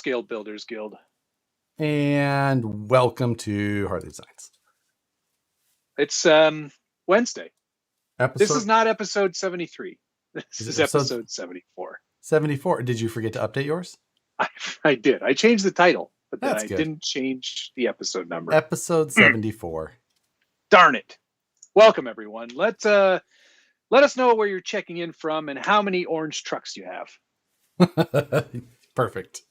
Scale Builders Guild. And welcome to Harley Designs. It's Wednesday. This is not episode 73. This is episode 74. 74. Did you forget to update yours? I did. I changed the title, but then That's good. Didn't change the episode number. Episode 74. Darn it. Welcome, everyone. Let us know where you're checking in from and how many orange trucks you have. Perfect.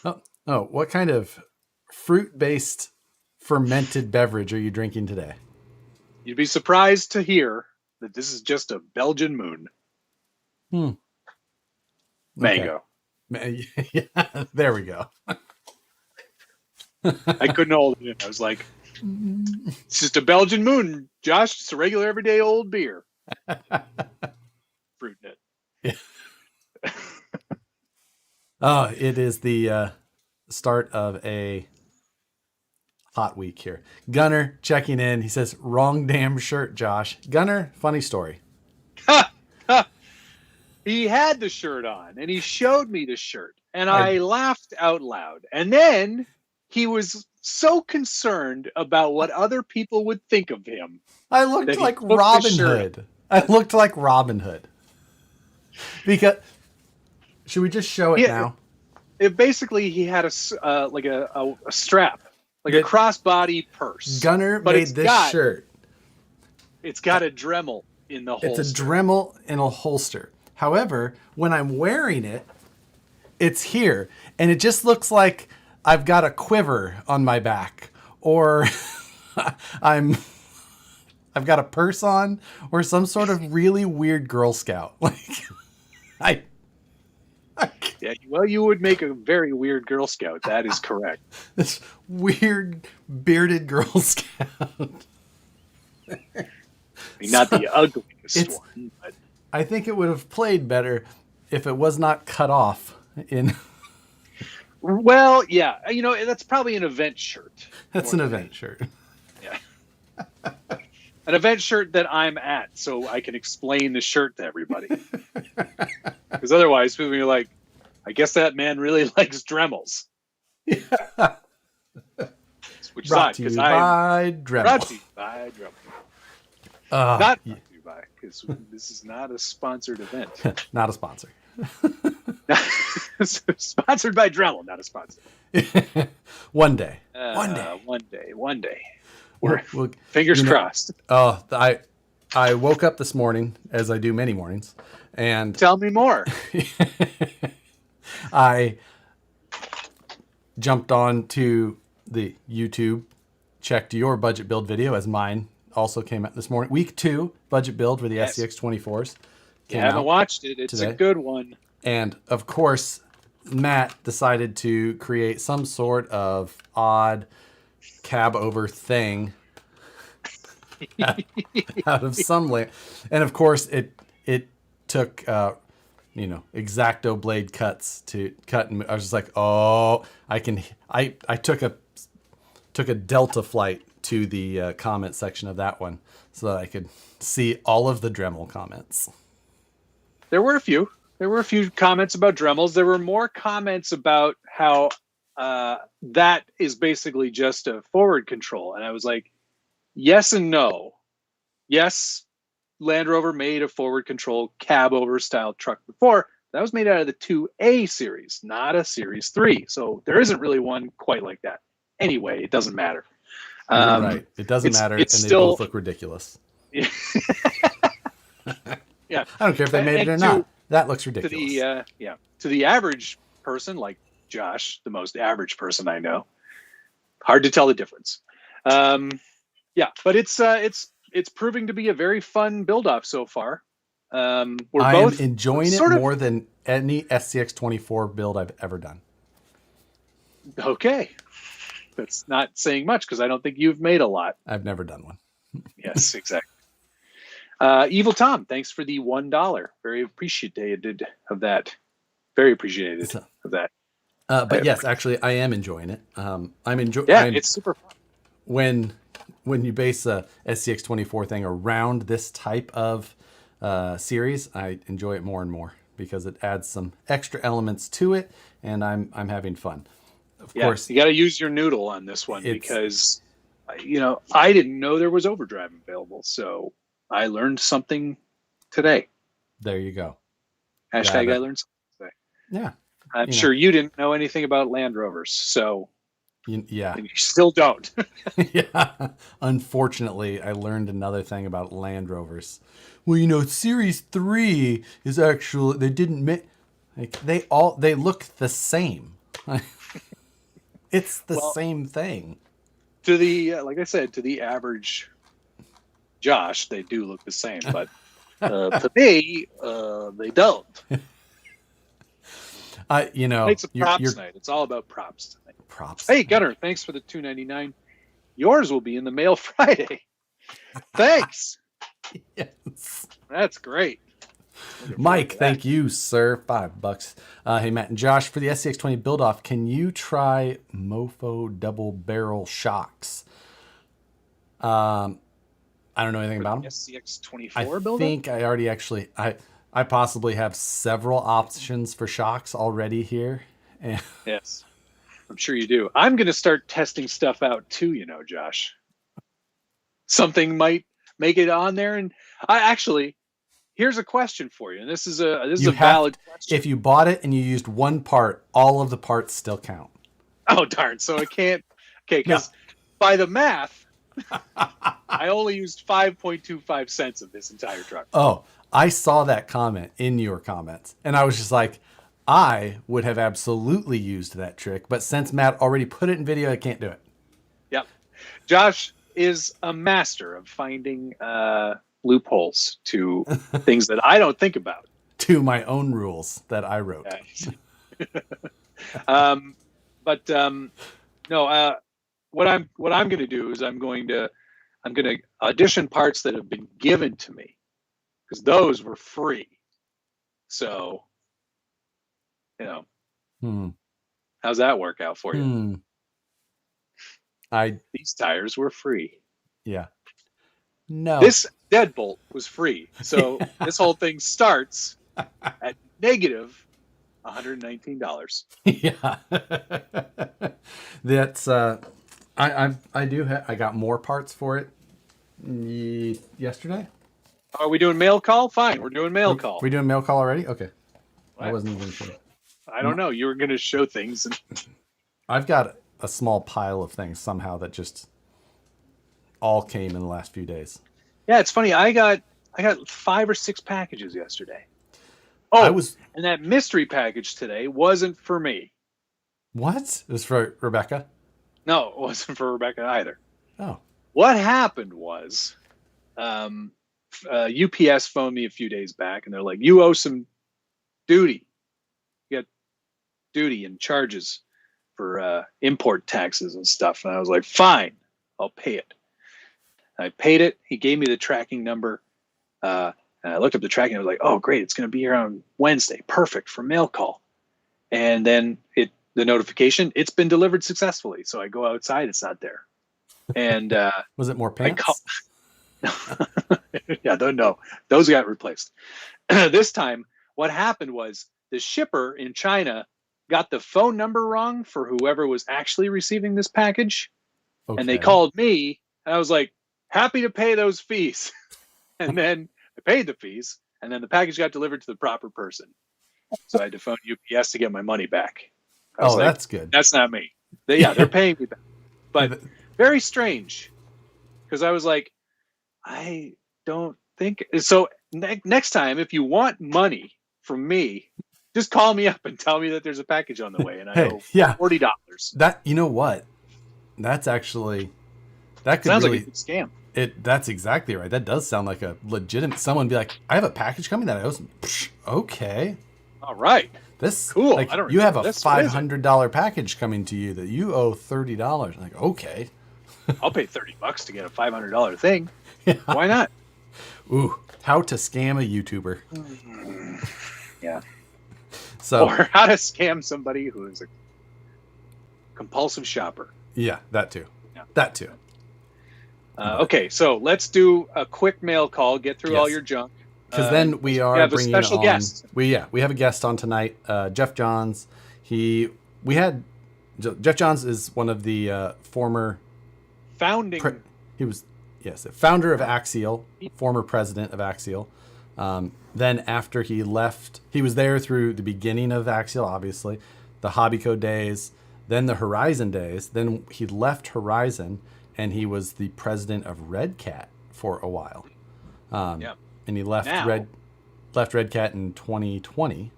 Oh, what kind of fruit-based fermented beverage are you drinking today? You'd be surprised to hear that this is just a Belgian moon. Mango. Okay. Yeah, there we go. I couldn't hold it in. I was like, it's just a Belgian moon, Josh. It's a regular everyday old beer. Fruit in it. Yeah. Oh, it is the start of a hot week here. Gunner checking in. He says, wrong damn shirt, Josh. Gunner, funny story. He had the shirt on and he showed me the shirt and I laughed out loud. And then he was so concerned about what other people would think of him. I looked like Robin Hood. I looked like Robin Hood. Because should we just show it now? It basically, he had a strap, like a crossbody purse. Gunner made this shirt. It's got a Dremel in the holster. It's a Dremel in a holster. However, when I'm wearing it, it's here. And it just looks like I've got a quiver on my back. Or I've got a purse on. Or some sort of really weird Girl Scout. Yeah, well, you would make a very weird Girl Scout. That is correct. This weird bearded Girl Scout. Not the ugliest one, but I think it would have played better if it was not cut off in. Well, yeah, that's probably an event shirt. That's an event shirt. Yeah. An event shirt that I'm at, so I can explain the shirt to everybody. Because otherwise, people will be like, I guess that man really likes Dremels. Yeah. Which brought to you by Dremel. Brought to you by Dremel. Not brought to you by, because this is not a sponsored event. Not a sponsor. Sponsored by Dremel, not a sponsor. One day. One day. We'll fingers crossed. Oh, I woke up this morning, as I do many mornings, and tell me more. I jumped on to the YouTube, checked your budget build video, as mine also came out this morning. Week 2 budget build for the SCX 24s. You haven't watched it. It's today. A good one. And of course, Matt decided to create some sort of odd cab over thing out of some layer. And of course, it took X-Acto blade cuts to cut, and I was just like, oh, I took a Delta flight to the comment section of that one so that I could see all of the Dremel comments. There were a few comments about Dremels. There were more comments about how that is basically just a forward control. And I was like, yes and no. Yes, Land Rover made a forward control cab over style truck before. That was made out of the 2A series, not a Series 3. So there isn't really one quite like that. Anyway, it doesn't matter. Right. It doesn't matter. And they both look ridiculous. Yeah. Yeah. I don't care if they made it or not. That looks ridiculous. To the average person like Josh, the most average person I know, hard to tell the difference. But it's proving to be a very fun build-off so far. I am enjoying it more than any SCX 24 build I've ever done. Okay. That's not saying much because I don't think you've made a lot. I've never done one. Yes, exactly. Evil Tom, thanks for the $1. Very appreciated of that. Very appreciated of that. But yes, actually, I am enjoying it. It's super fun. When you base a SCX 24 thing around this type of series, I enjoy it more and more because it adds some extra elements to it, and I'm having fun. Of course, you got to use your noodle on this one because, I didn't know there was overdrive available. So I learned something today. There you go. Hashtag I learned something today. Yeah. I'm sure you didn't know anything about Land Rovers. So yeah. you still don't. Yeah. Unfortunately, I learned another thing about Land Rovers. Well, Series 3 is actually, they didn't make, like, they look the same. It's the same thing. To the, like I said, to the average Josh, they do look the same, but to me, they don't. It's a props night. It's all about props tonight. Props. Hey, Gunnar, thanks for the $2.99. Yours will be in the mail Friday. Thanks. Yes. That's great. Mike, thank you, sir. $5. Hey, Matt and Josh, for the SCX20 build-off, can you try Mofo double barrel shocks? I don't know anything about them. SCX24 build-off? I think I already actually, I possibly have several options for shocks already here. Yes, I'm sure you do. I'm going to start testing stuff out too, Josh. Something might make it on there. And here's a question for you. And this is a valid question. If you bought it and you used one part, all of the parts still count. Oh, darn. So it can't. Okay, because by the math, I only used 5.25 cents of this entire truck. Oh, I saw that comment in your comments, and I was just like, I would have absolutely used that trick, but since Matt already put it in video, I can't do it. Yep. Josh is a master of finding loopholes to things that I don't think about. To my own rules that I wrote. No. What I'm going to do is I'm going to audition parts that have been given to me, because those were free. So, how's that work out for you? These tires were free. Yeah. No. This deadbolt was free. So this whole thing starts at negative $119. Yeah. That's I got more parts for it yesterday. Are we doing mail call? Fine, we're doing mail call. We doing mail call already? Okay. What? I wasn't even sure. I don't know. You were going to show things. I've got a small pile of things somehow that just all came in the last few days. Yeah, it's funny. I got 5 or 6 packages yesterday. Oh, and that mystery package today wasn't for me. What? It was for Rebecca? No, it wasn't for Rebecca either. Oh. What happened was UPS phoned me a few days back, and they're like, you owe some duty. You got duty and charges for import taxes and stuff. And I was like, fine, I'll pay it. And I paid it. He gave me the tracking number. And I looked up the tracking. I was like, oh, great. It's going to be here on Wednesday. Perfect for mail call. And then the notification, it's been delivered successfully. So I go outside. It's not there. And was it more pants? Yeah, no, those got replaced. This time, what happened was the shipper in China got the phone number wrong for whoever was actually receiving this package. Okay. And they called me, and I was like, happy to pay those fees. And then I paid the fees, and then the package got delivered to the proper person. So I had to phone UPS to get my money back. Oh, like, that's good. That's not me. They're paying me back. But very strange, because I was like, I don't think so. Next time, if you want money from me, just call me up and tell me that there's a package on the way, and I owe $40. That, you know what? That's actually, that could sounds really, like a good scam. That's exactly right. That does sound like a legitimate. Someone be like, I have a package coming that I owe some. Okay. All right. This cool. Like, you have a $500 package coming to you that you owe $30. Like, okay. I'll pay $30 to get a $500 thing. Yeah. Why not? Ooh, how to scam a YouTuber. Yeah. So, or how to scam somebody who is a compulsive shopper. Yeah, that too. Yeah. That too. Okay, so let's do a quick mail call. Get through all your junk. Because then we are have a bringing special on guest. we have a guest on tonight, Jeff Johns. Jeff Johns is one of the former Founding. He was founder of Axial, former president of Axial. Then after he left, he was there through the beginning of Axial, obviously, the Hobby Code days, then the Horizon days. Then he left Horizon and he was the president of Redcat for a while. And he left Redcat in 2020.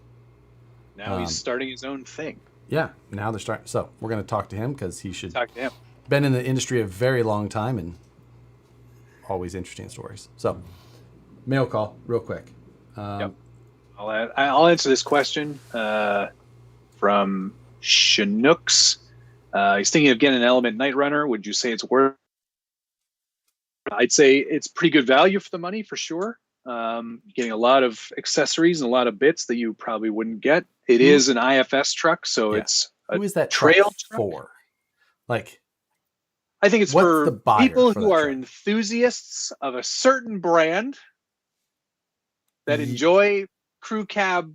Now he's starting his own thing. Yeah, now they're starting. So we're going to talk to him because he should talk to him. Been in the industry a very long time and always interesting stories. So mail call real quick. I'll answer this question from Chinooks. He's thinking of getting an Element Night Runner. Would you say it's worth? I'd say it's pretty good value for the money for sure. Getting a lot of accessories and a lot of bits that you probably wouldn't get. It is an IFS truck, so it's who is that trail truck for? Like, I think it's for people who are truck? Enthusiasts of a certain brand that enjoy crew cab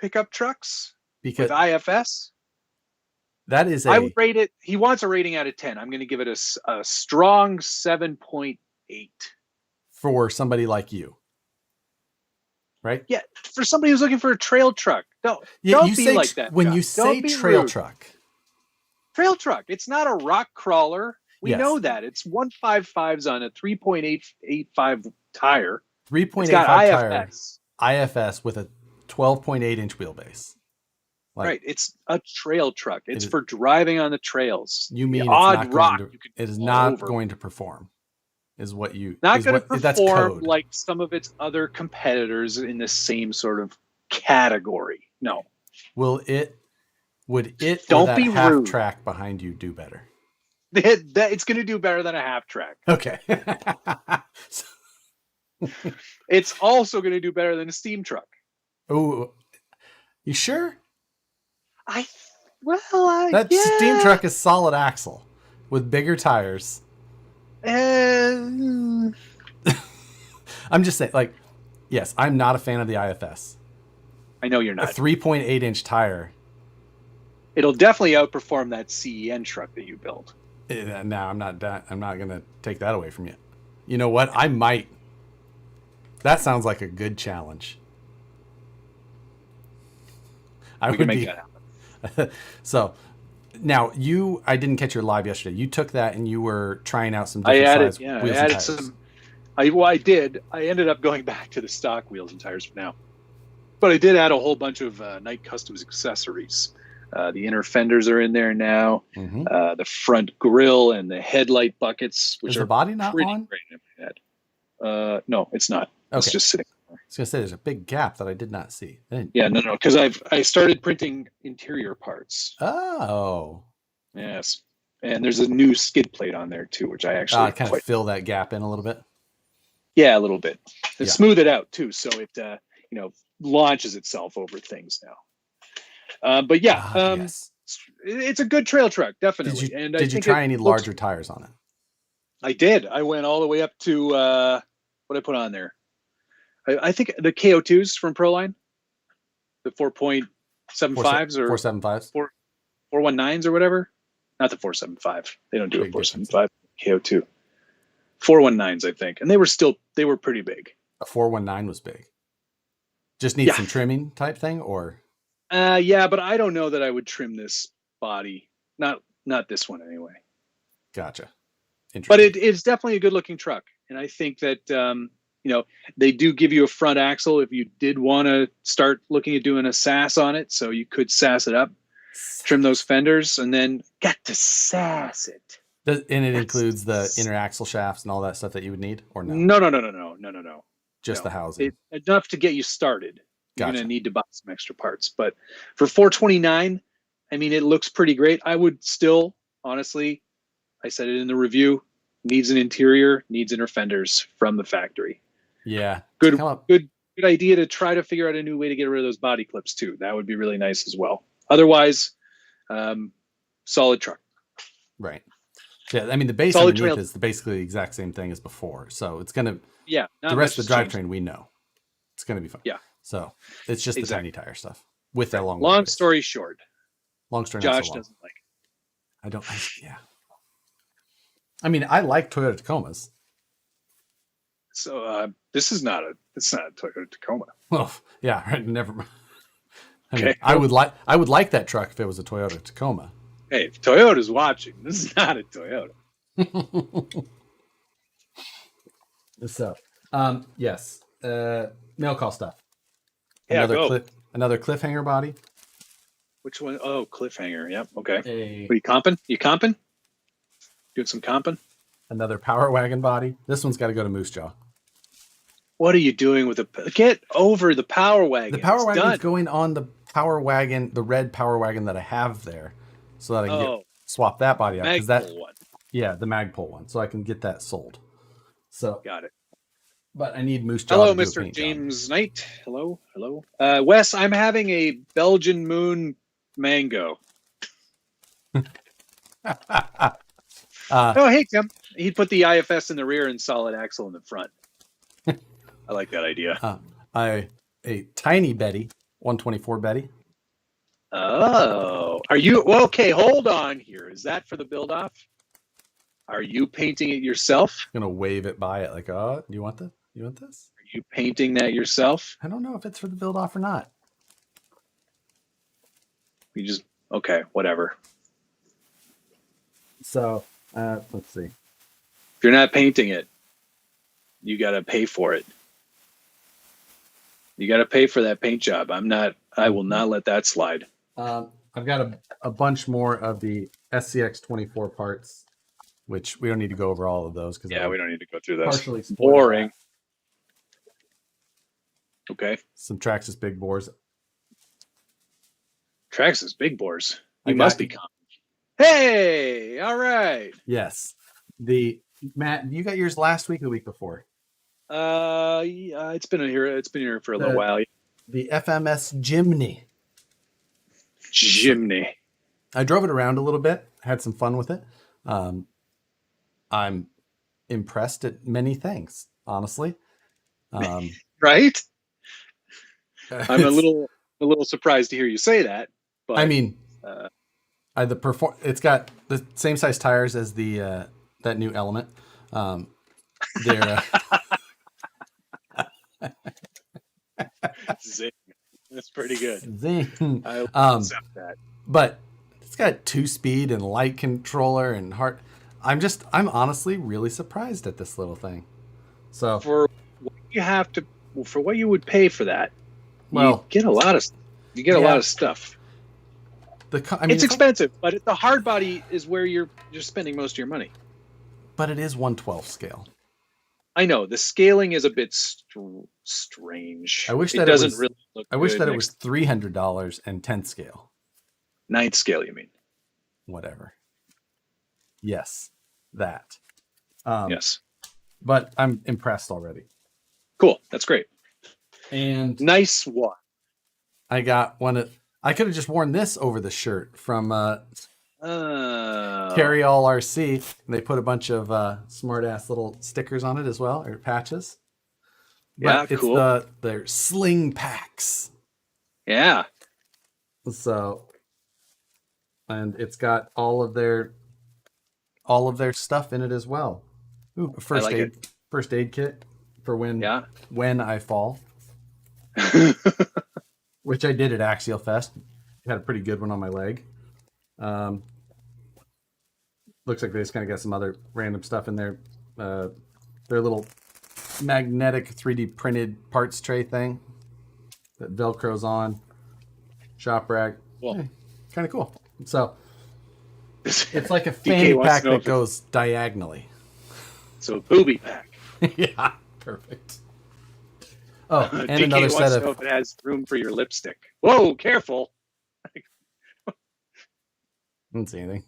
pickup trucks with IFS. That is I would rate it. He wants a rating out of 10. I'm going to give it a strong 7.8 for somebody like you. Right? Yeah, for somebody who's looking for a trail truck. Don't be like that. When you say trail truck. Trail truck. It's not a rock crawler. We know that. It's 155s on a 3.885 tire. 3.85 tire. IFS with a 12.8-inch wheelbase. Right. It's a trail truck. It's for driving on the trails. You mean it is not going to perform. Is what you not going to perform like some of its other competitors in the same sort of category. No. Would it don't be half rude. Track behind you do better? It's going to do better than a half track. Okay. It's also going to do better than a steam truck. Oh, you sure? That steam truck is solid axle with bigger tires. I'm just saying, like, yes, I'm not a fan of the IFS. I know you're not. A 3.8-inch tire. It'll definitely outperform that CEN truck that you built. No, I'm not going to take that away from you. You know what? I might. That sounds like a good challenge. We can make that happen. So now I didn't catch your live yesterday. You took that and you were trying out some different size wheels and tires. I did. I ended up going back to the stock wheels and tires for now. But I did add a whole bunch of Night Customs accessories. The inner fenders are in there now. Mm-hmm. The front grille and the headlight buckets, which is the body not on? Great in my head. No, it's not. Okay. It's just sitting there. I was going to say there's a big gap that I did not see. Yeah, no, because I started printing interior parts. Oh. Yes. And there's a new skid plate on there too, which I actually kind of fill that gap in a little bit. Yeah, a little bit. Smooth it out too, so it launches itself over things now. But yeah, yes. It's a good trail truck, definitely. Did you try any larger tires on it? I did. I went all the way up to what I put on there. I think the KO2s from Proline, the 4.75s or 475s, 419s or whatever. Not the 475. They don't do a 475 KO2. 419s, I think, and they were pretty big. A 419 was big. Just need some trimming type thing, or? Yeah, but I don't know that I would trim this body. Not this one anyway. Gotcha. But it's definitely a good looking truck, and I think that they do give you a front axle if you did want to start looking at doing a sass on it, so you could sass it up, trim those fenders, and then get to sass it. And it includes the inner axle shafts and all that stuff that you would need, or no? No. Just the housing. Enough to get you started. You're Gotcha. going to need to buy some extra parts, but for $429, I mean, it looks pretty great. I would still, honestly, I said it in the review, needs an interior, needs inner fenders from the factory. Yeah. Good idea to try to figure out a new way to get rid of those body clips too. That would be really nice as well. Otherwise, solid truck. Right. Yeah, I mean the base Solid underneath trail. is basically the exact same thing as before, so it's gonna Yeah, the not rest much of the has changed. drivetrain we know it's gonna be fine. Yeah, So it's just exactly. the tiny tire stuff with that long Long wheelbase. story short, Long story not so Josh long. doesn't like it. I don't. Yeah. I mean, I like Toyota Tacomas. So it's not a Toyota Tacoma. Well, yeah, right. Never mind. I mean, Okay. I would like that truck if it was a Toyota Tacoma. Hey, if Toyota's watching, this is not a Toyota. So, yes, mail call stuff. Yeah, Another cliffhanger body. Which one? Oh, cliffhanger. Yep. Okay. A What are you comping? You comping? Doing some comping? another Power Wagon body. This one's got to go to Moose Jaw. What are you doing with the? Get over the Power Wagon. The Power It's Wagon's done. going on the Power Wagon, the red Power Wagon that I have there, so that I can swap that body out. Because that one. Yeah, the Magpul one, so I can get that sold. So Got it. but I need Moose Jaw. Hello, to do a Mr. paint James Knight. Hello. Wes, I'm having a Belgian Moon mango. job. Oh, hey, Tim. He'd put the IFS in the rear and solid axle in the front. I like that idea. A tiny Betty, 124 Betty. Oh, are you okay? Hold on here. Is that for the build off? Are you painting it yourself? I'm gonna wave it by it like, oh, do you want this? You want this? Are you painting that yourself? I don't know if it's for the build off or not. You just okay, whatever. So let's see. If you're not painting it, you got to pay for it. You got to pay for that paint job. I will not let that slide. I've got a bunch more of the SCX 24 parts, which we don't need to go over all of those because we don't need to go through those. Partially boring. Okay. Some Traxxas big bores. Traxxas big bores. You must be confident. Hey, all right. Yes. Matt, you got yours last week or the week before? Yeah, it's been here for a little while. The FMS Jimny. I drove it around a little bit, had some fun with it. I'm impressed at many things, honestly. Right? I'm a little surprised to hear you say that. But I mean, it's got the same size tires as the that new Element. They're Zing. That's pretty good. Zing. I accept that. But it's got 2-speed and light controller and heart. I'm honestly really surprised at this little thing. So for what you would pay for that, you get a lot of stuff. It's expensive, but the hard body is where you're spending most of your money. But it is 1/12 scale. I know the scaling is a bit strange. I wish that it doesn't really look. I wish that it was $300 and 10th scale. 9th scale, you mean? Whatever. Yes, that. Yes, but I'm impressed already. Cool, that's great. And nice one. I got one. I could have just worn this over the shirt from Carry All RC, and they put a bunch of smart ass little stickers on it as well, or patches. But it's cool. Their sling packs. Yeah. So, and it's got all of their stuff in it as well. Ooh, first aid kit for when I fall. Which I did at Axial Fest. Had a pretty good one on my leg. Looks like they just kind of got some other random stuff in there. Their little magnetic 3D printed parts tray thing that Velcro's on. Shop rack. Hey, kind of cool. So it's like a fanny pack that goes diagonally. So a booby pack. Yeah, perfect. Oh, and DK another set of. If it has room for your lipstick. Whoa, careful! Didn't see anything.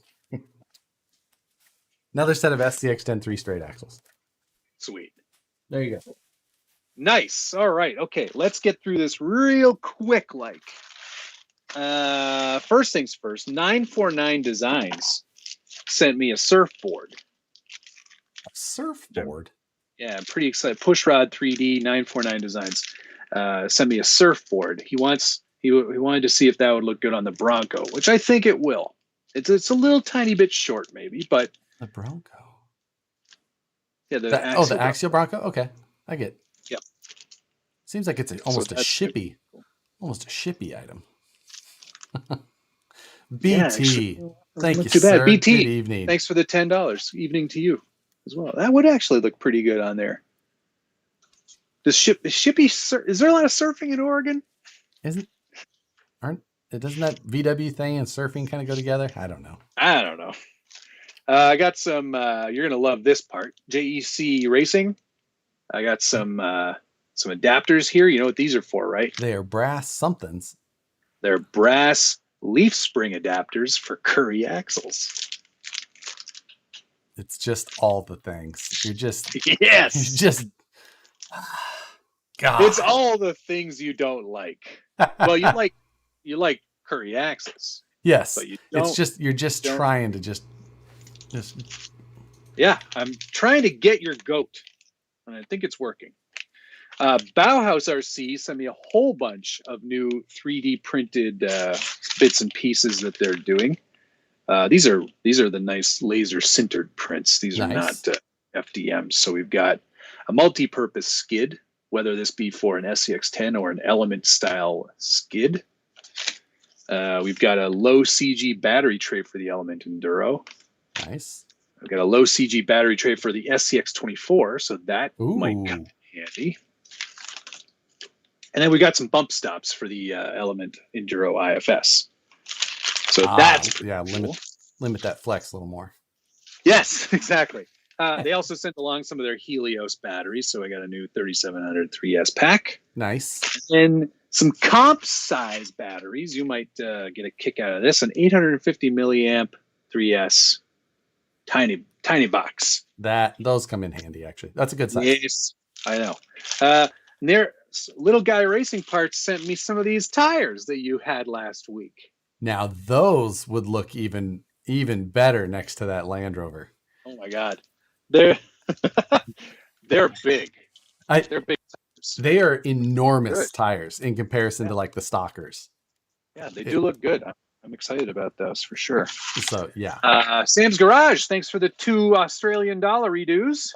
Another set of SCX 10-3 straight axles. Sweet. There you go. Nice. All right. Okay, let's get through this real quick. First things first. 949 Designs sent me a surfboard. A surfboard? Yeah, I'm pretty excited. Pushrod 3D 949 Designs sent me a surfboard. He wanted to see if that would look good on the Bronco, which I think it will. It's a little tiny bit short, maybe, but the Bronco. Yeah, the Axial Bronco. Okay, I get. Yep. Seems like it's almost a shippy item. BT, yeah, actually, thank you, too bad. sir. BT, good evening. Thanks for the $10. Evening to you as well. That would actually look pretty good on there. Doesn't is there a lot of surfing in Oregon? Doesn't that VW thing and surfing kind of go together? I don't know. I got some. You're gonna love this part. JEC Racing. I got some adapters here. You know what these are for, right? They are brass somethings. They're brass leaf spring adapters for Curry axles. It's just all the things. You're just God. It's all the things you don't like. Well, you like Curry axles. Yes, but you're just trying to just. Yeah, I'm trying to get your goat, and I think it's working. Bauhaus RC sent me a whole bunch of new 3D printed bits and pieces that they're doing. These are the nice laser sintered prints. These are not FDMs. So we've got a multi-purpose skid, whether this be for an SCX10 or an Element style skid. We've got a low CG battery tray for the Element Enduro. Nice. I've got a low CG battery tray for the SCX24, so that might come in handy. And then we got some bump stops for the Element Enduro IFS. So that's cool. Limit that flex a little more. Yes, exactly. They also sent along some of their Helios batteries, so I got a new 3700 3S pack. Nice. And some comp size batteries. You might get a kick out of this. An 850 milliamp 3S tiny box. Those come in handy, actually. That's a good size. Yes, I know. Little Guy Racing Parts sent me some of these tires that you had last week. Now those would look even better next to that Land Rover. Oh my God, they're big. They're big tires. They are enormous tires in comparison to like the stockers. Yeah, they do look good. I'm excited about those for sure. So yeah. Sam's Garage, thanks for the $2 Australian redos.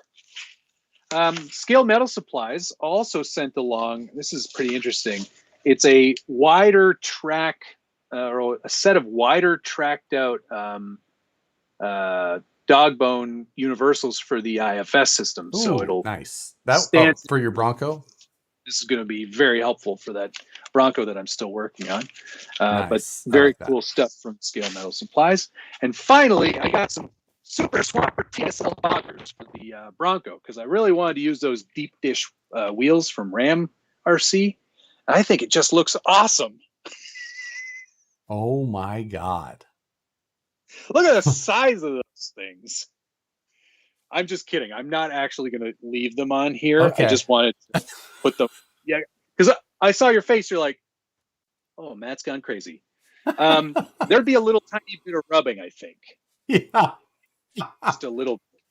Scale Metal Supplies also sent along. This is pretty interesting. It's a wider track or a set of wider tracked out dog bone universals for the IFS system. Ooh, so it'll nice. That for your Bronco. This is going to be very helpful for that Bronco that I'm still working on. Nice. But very cool stuff from Scale Metal Supplies. And finally, I got some Super Swapper TSL boggers for the Bronco because I really wanted to use those deep dish wheels from Ram RC. I think it just looks awesome. Oh my God. Look at the size of those things. I'm just kidding. I'm not actually going to leave them on here. Okay. I just wanted to put them. Yeah, because I saw your face. You're like, oh, Matt's gone crazy. There'd be a little tiny bit of rubbing, I think. Yeah. Just a little bit.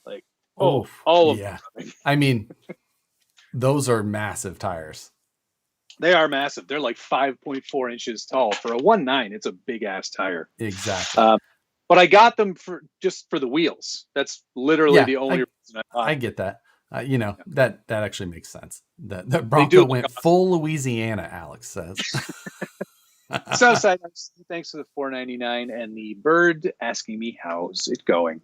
Like, all of them. I mean, those are massive tires. They are massive. They're like 5.4 inches tall. For a 1.9, it's a big ass tire. Exactly. But I got them just for the wheels. That's literally the only reason I bought them. I get that. That actually makes sense. The Bronco went full Louisiana, Alex says. Southside, thanks for the $4.99 and the bird asking me how's it going.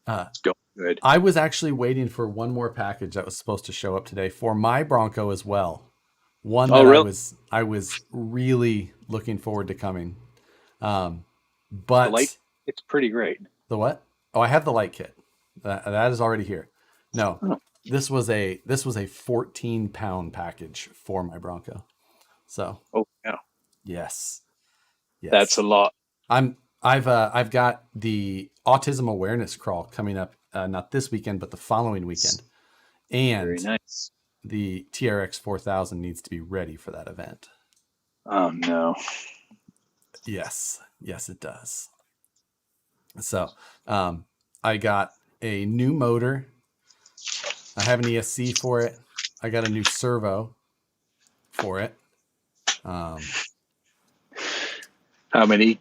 It's going good. I was actually waiting for one more package that was supposed to show up today for my Bronco as well. One that really? I was really looking forward to coming. But the light, it's pretty great. The what? Oh, I have the light kit. That is already here. No, this was a 14-pound package for my Bronco. So. Oh yeah. Yes. That's a lot. I've got the autism awareness crawl coming up, not this weekend, but the following weekend. And very nice. The TRX 4000 needs to be ready for that event. Oh no. Yes, it does. So I got a new motor. I have an ESC for it. I got a new servo for it. How many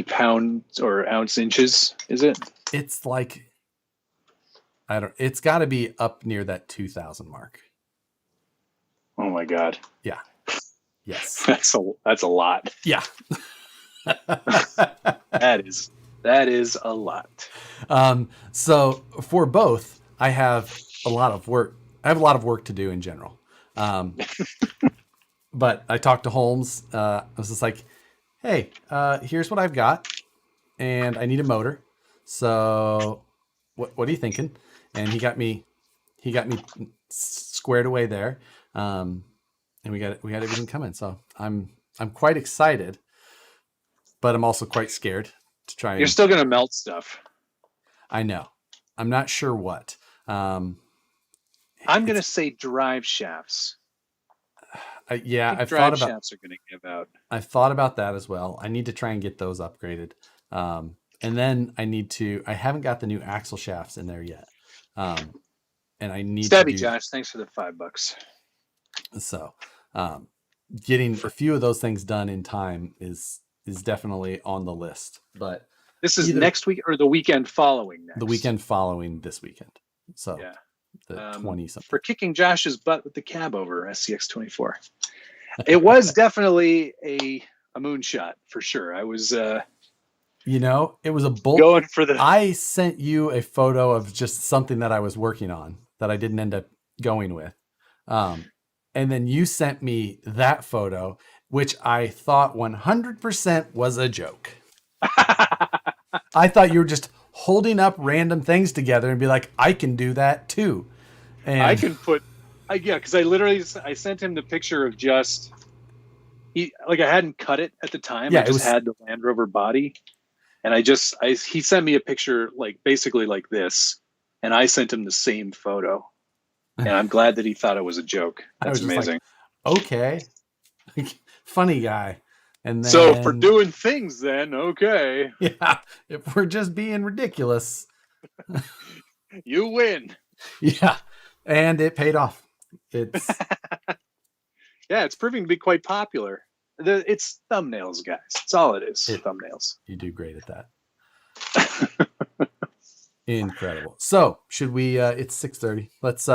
pounds or ounce inches is it? It's like, it's got to be up near that 2,000 mark. Oh my God. Yeah. Yes. That's a lot. Yeah. That is a lot. So for both, I have a lot of work. I have a lot of work to do in general. But I talked to Holmes. I was just like, hey, here's what I've got, and I need a motor. So what are you thinking? And he got me squared away there. And we got everything coming. So I'm quite excited, but I'm also quite scared to try. You're still gonna melt stuff. I know. I'm not sure what. I'm gonna say drive shafts. I've drive shafts are gonna give out. I've thought about that as well. I need to try and get those upgraded. And then I haven't got the new axle shafts in there yet. And I need Stabby Josh, thanks for the $5. So, getting a few of those things done in time is definitely on the list. But this is next week or the weekend following next? The weekend following this weekend. So yeah, the 20-something. For kicking Josh's butt with the cab over SCX24. It was definitely a moonshot for sure. I was it was a bolt. Going for the. I sent you a photo of just something that I was working on that I didn't end up going with. And then you sent me that photo, which I thought 100% was a joke. I thought you were just holding up random things together and be like, I can do that too. And I can because I sent him the picture of I hadn't cut it at the time. Yeah, I just had the Land Rover body. And he sent me a picture basically like this, and I sent him the same photo. And I'm glad that he thought it was a joke. That's amazing. Like, okay. Funny guy. And then, so for doing things then, okay. Yeah. If we're just being ridiculous. You win. Yeah. And it paid off. It's yeah, it's proving to be quite popular. It's thumbnails, guys. That's all it is. Thumbnails. You do great at that. Incredible. So should we it's 6:30. Let's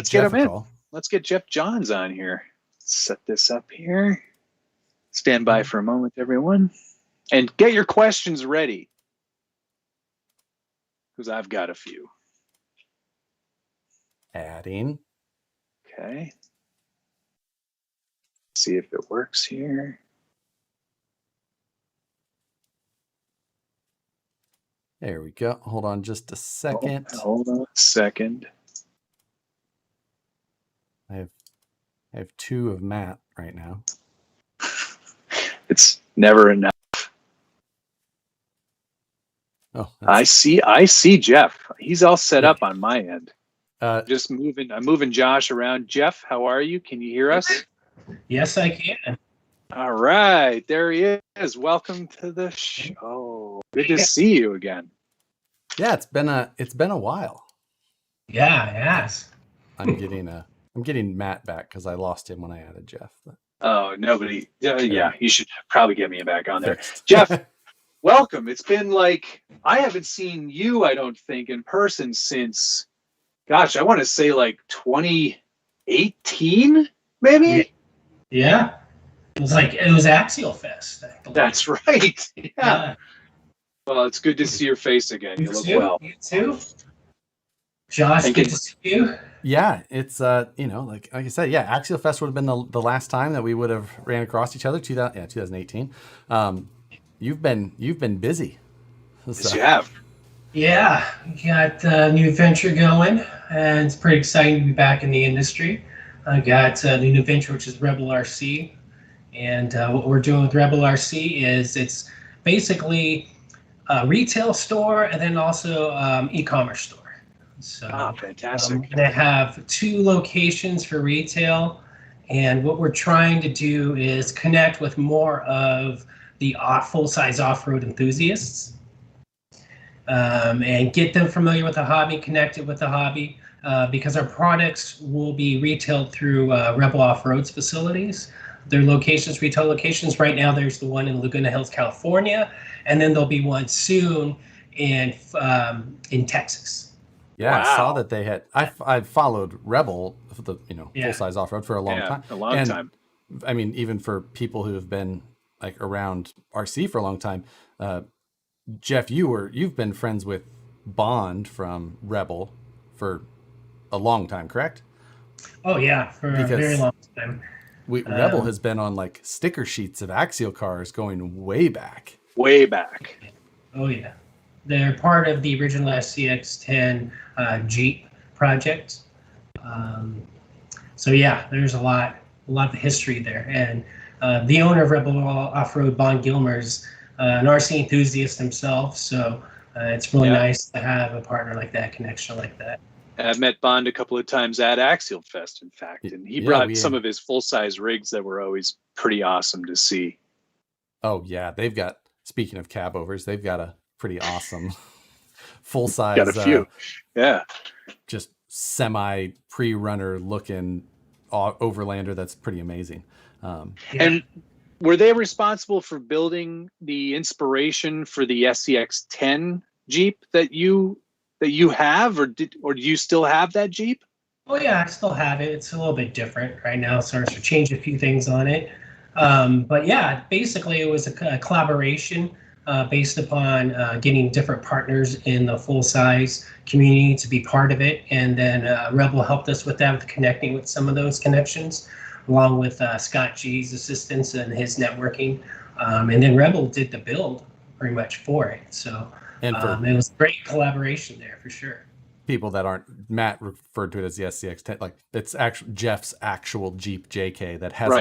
get him in. Let's get Jeff Johns on here. Set this up here. Stand by for a moment, everyone. And get your questions ready. Because I've got a few. Adding. Okay. See if it works here. There we go. Hold on just a second. Hold on a second. I have two of Matt right now. It's never enough. Oh, I see Jeff. He's all set up on my end. I'm moving Josh around. Jeff, how are you? Can you hear us? Yes, I can. All right, there he is. Welcome to the show. Good to see you again. Yeah, it's been a while. Yeah, it has. I'm getting Matt back because I lost him when I added Jeff. But. Oh, nobody. Yeah, you should probably get me back on there. Jeff, welcome. It's been I haven't seen you, I don't think, in person since, gosh, I want to say 2018, maybe? Yeah. It was Axial Fest. That's right. Yeah. Well, it's good to see your face again. You look well. You too. Josh, good to see you. Yeah, it's like I said, yeah, Axial Fest would have been the last time that we would have ran across each other. 2018. You've been busy. Yes, you have. Yeah, we got a new venture going, and it's pretty exciting to be back in the industry. I got the new venture, which is Rebel RC, and what we're doing with Rebel RC is it's basically a retail store and then also e-commerce store. So fantastic. They have 2 locations for retail, and what we're trying to do is connect with more of the full-size off-road enthusiasts. and get them familiar with the hobby, connected with the hobby, because our products will be retailed through Rebel Offroad's facilities. Their locations, retail locations. Right now, there's the one in Laguna Hills, California, and then there'll be one soon in Texas. Yeah, I saw Wow. that they had. I've followed Rebel, the Yeah. full size off road for a long time. A long time. I mean, even for people who have been like around RC for a long time, Jeff, you've been friends with Bond from Rebel for a long time, correct? Oh yeah, for a very Because long time. Rebel has been on like sticker sheets of Axial cars going way back. Way back. Oh yeah, they're part of the original SCX-10 Jeep project. So yeah, there's a lot of history there. And the owner of Rebel Offroad, Bond Gilmer's an RC enthusiast himself, so it's really nice to have a partner like that, connection like that. I've met Bond a couple of times at Axial Fest, in fact, and he brought some of his full-size rigs that were always pretty awesome to see. Oh yeah, they've got. Speaking of cab overs, they've got a pretty awesome full-size. Got a few, just semi pre-runner looking overlander. That's pretty amazing. And were they responsible for building the inspiration for the SCX-10 Jeep that you have, or do you still have that Jeep? Oh yeah, I still have it. It's a little bit different right now, so I changed a few things on it. But yeah, basically it was a collaboration based upon getting different partners in the full-size community to be part of it, and then Rebel helped us with that, with connecting with some of those connections, along with Scott G's assistance and his networking, and then Rebel did the build pretty much for it. So it was a great collaboration there for sure. People that aren't, Matt referred to it as the SCX-10, like it's actually Jeff's actual Jeep JK that has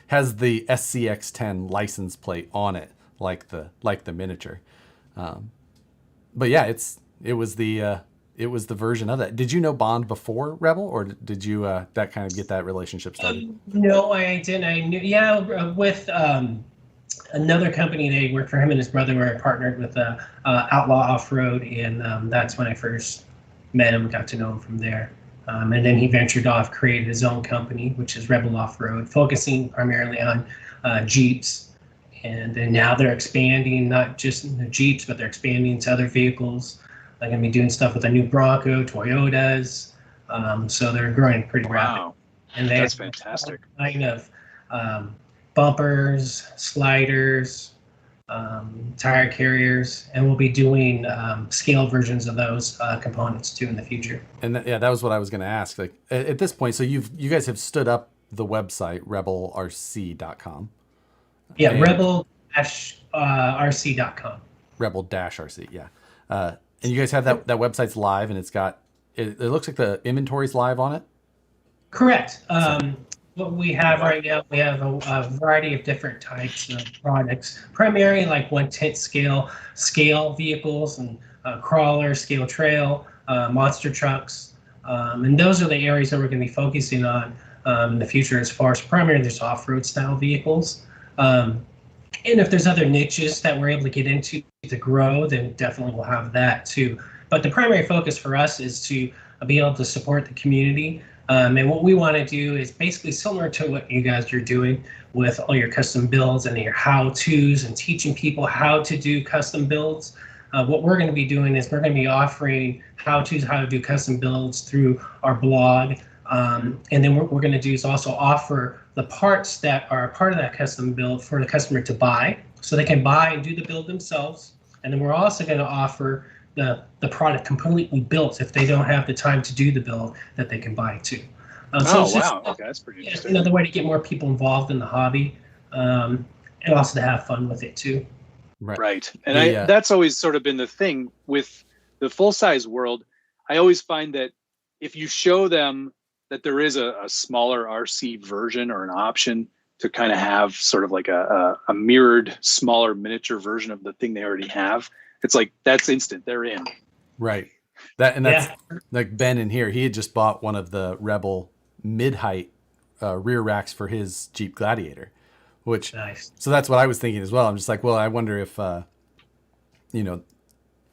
has the SCX-10 license plate on it, like the miniature. But yeah, it was the version of that. Did you know Bond before Rebel, or did you that kind of get that relationship started? No, I didn't. I knew, with another company. They worked for him and his brother, where I partnered with Outlaw Offroad, and that's when I first met him, got to know him from there. And then he ventured off, created his own company, which is Rebel Offroad, focusing primarily on Jeeps. And then now they're expanding, not just in the Jeeps, but they're expanding to other vehicles. They're going to be doing stuff with a new Bronco, Toyotas. So they're growing pretty rapidly. And that's fantastic. Kind of bumpers, sliders, tire carriers, and we'll be doing scale versions of those components too in the future. And that was what I was going to ask. Like at this point, so you guys have stood up the website rebelrc.com. Yeah, rebel-rc.com. Rebel-rc, yeah. And you guys have that website's live, and it looks like the inventory's live on it. Correct. What we have right now, we have a variety of different types of products, primarily like 1/10 scale vehicles and crawler, scale trail, monster trucks. And those are the areas that we're going to be focusing on in the future, as far as primarily there's off-road style vehicles. And if there's other niches that we're able to get into to grow, then definitely we'll have that too. But the primary focus for us is to be able to support the community. And what we want to do is basically similar to what you guys are doing with all your custom builds and your how-tos and teaching people how to do custom builds. What we're going to be doing is we're going to be offering how-tos, how to do custom builds through our blog. And then what we're going to do is also offer the parts that are part of that custom build for the customer to buy, so they can buy and do the build themselves. And then we're also going to offer the product completely built if they don't have the time to do the build, that they can buy too. Wow. Okay, that's pretty interesting. Another way to get more people involved in the hobby, and also to have fun with it too. Right. And that's always sort of been the thing with the full-size world. I always find that if you show them that there is a smaller RC version or an option to kind of have sort of like a mirrored, smaller miniature version of the thing they already have, it's like that's instant. They're in. Right. That's like Ben in here. He had just bought one of the Rebel mid-height rear racks for his Jeep Gladiator, which nice. So that's what I was thinking as well. I'm just like, well, I wonder if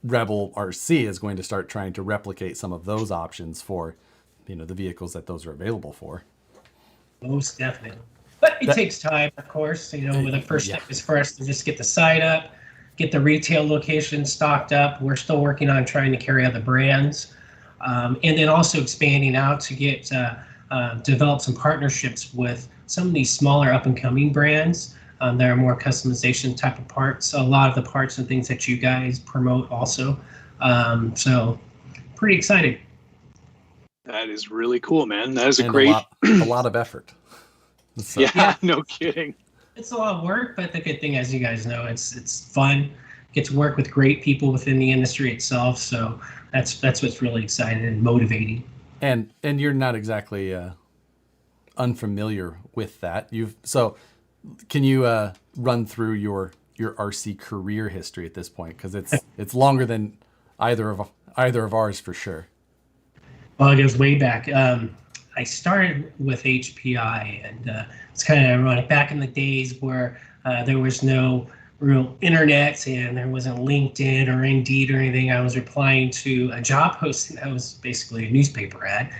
Rebel RC is going to start trying to replicate some of those options for, the vehicles that those are available for. Most definitely. But it That- takes time, of course. The first Yeah. step is for us to just get the site up, get the retail location stocked up. We're still working on trying to carry other brands. And then also expanding out to get develop some partnerships with some of these smaller up and coming brands that are more customization type of parts. A lot of the parts and things that you guys promote also. So pretty excited. That is really cool, man. That is a And great. a lot of effort. So, Yeah, no kidding. It's a lot of work, but the good thing, as you guys know, it's fun. Get to work with great people within the industry itself. So that's what's really exciting and motivating. And you're not exactly unfamiliar with that. Can you run through your RC career history at this point? Because it's longer than either of ours for sure. Well, it goes way back. I started with HPI, and it's kind of ironic. Back in the days where there was no real internet and there wasn't LinkedIn or Indeed or anything, I was replying to a job posting that was basically a newspaper ad.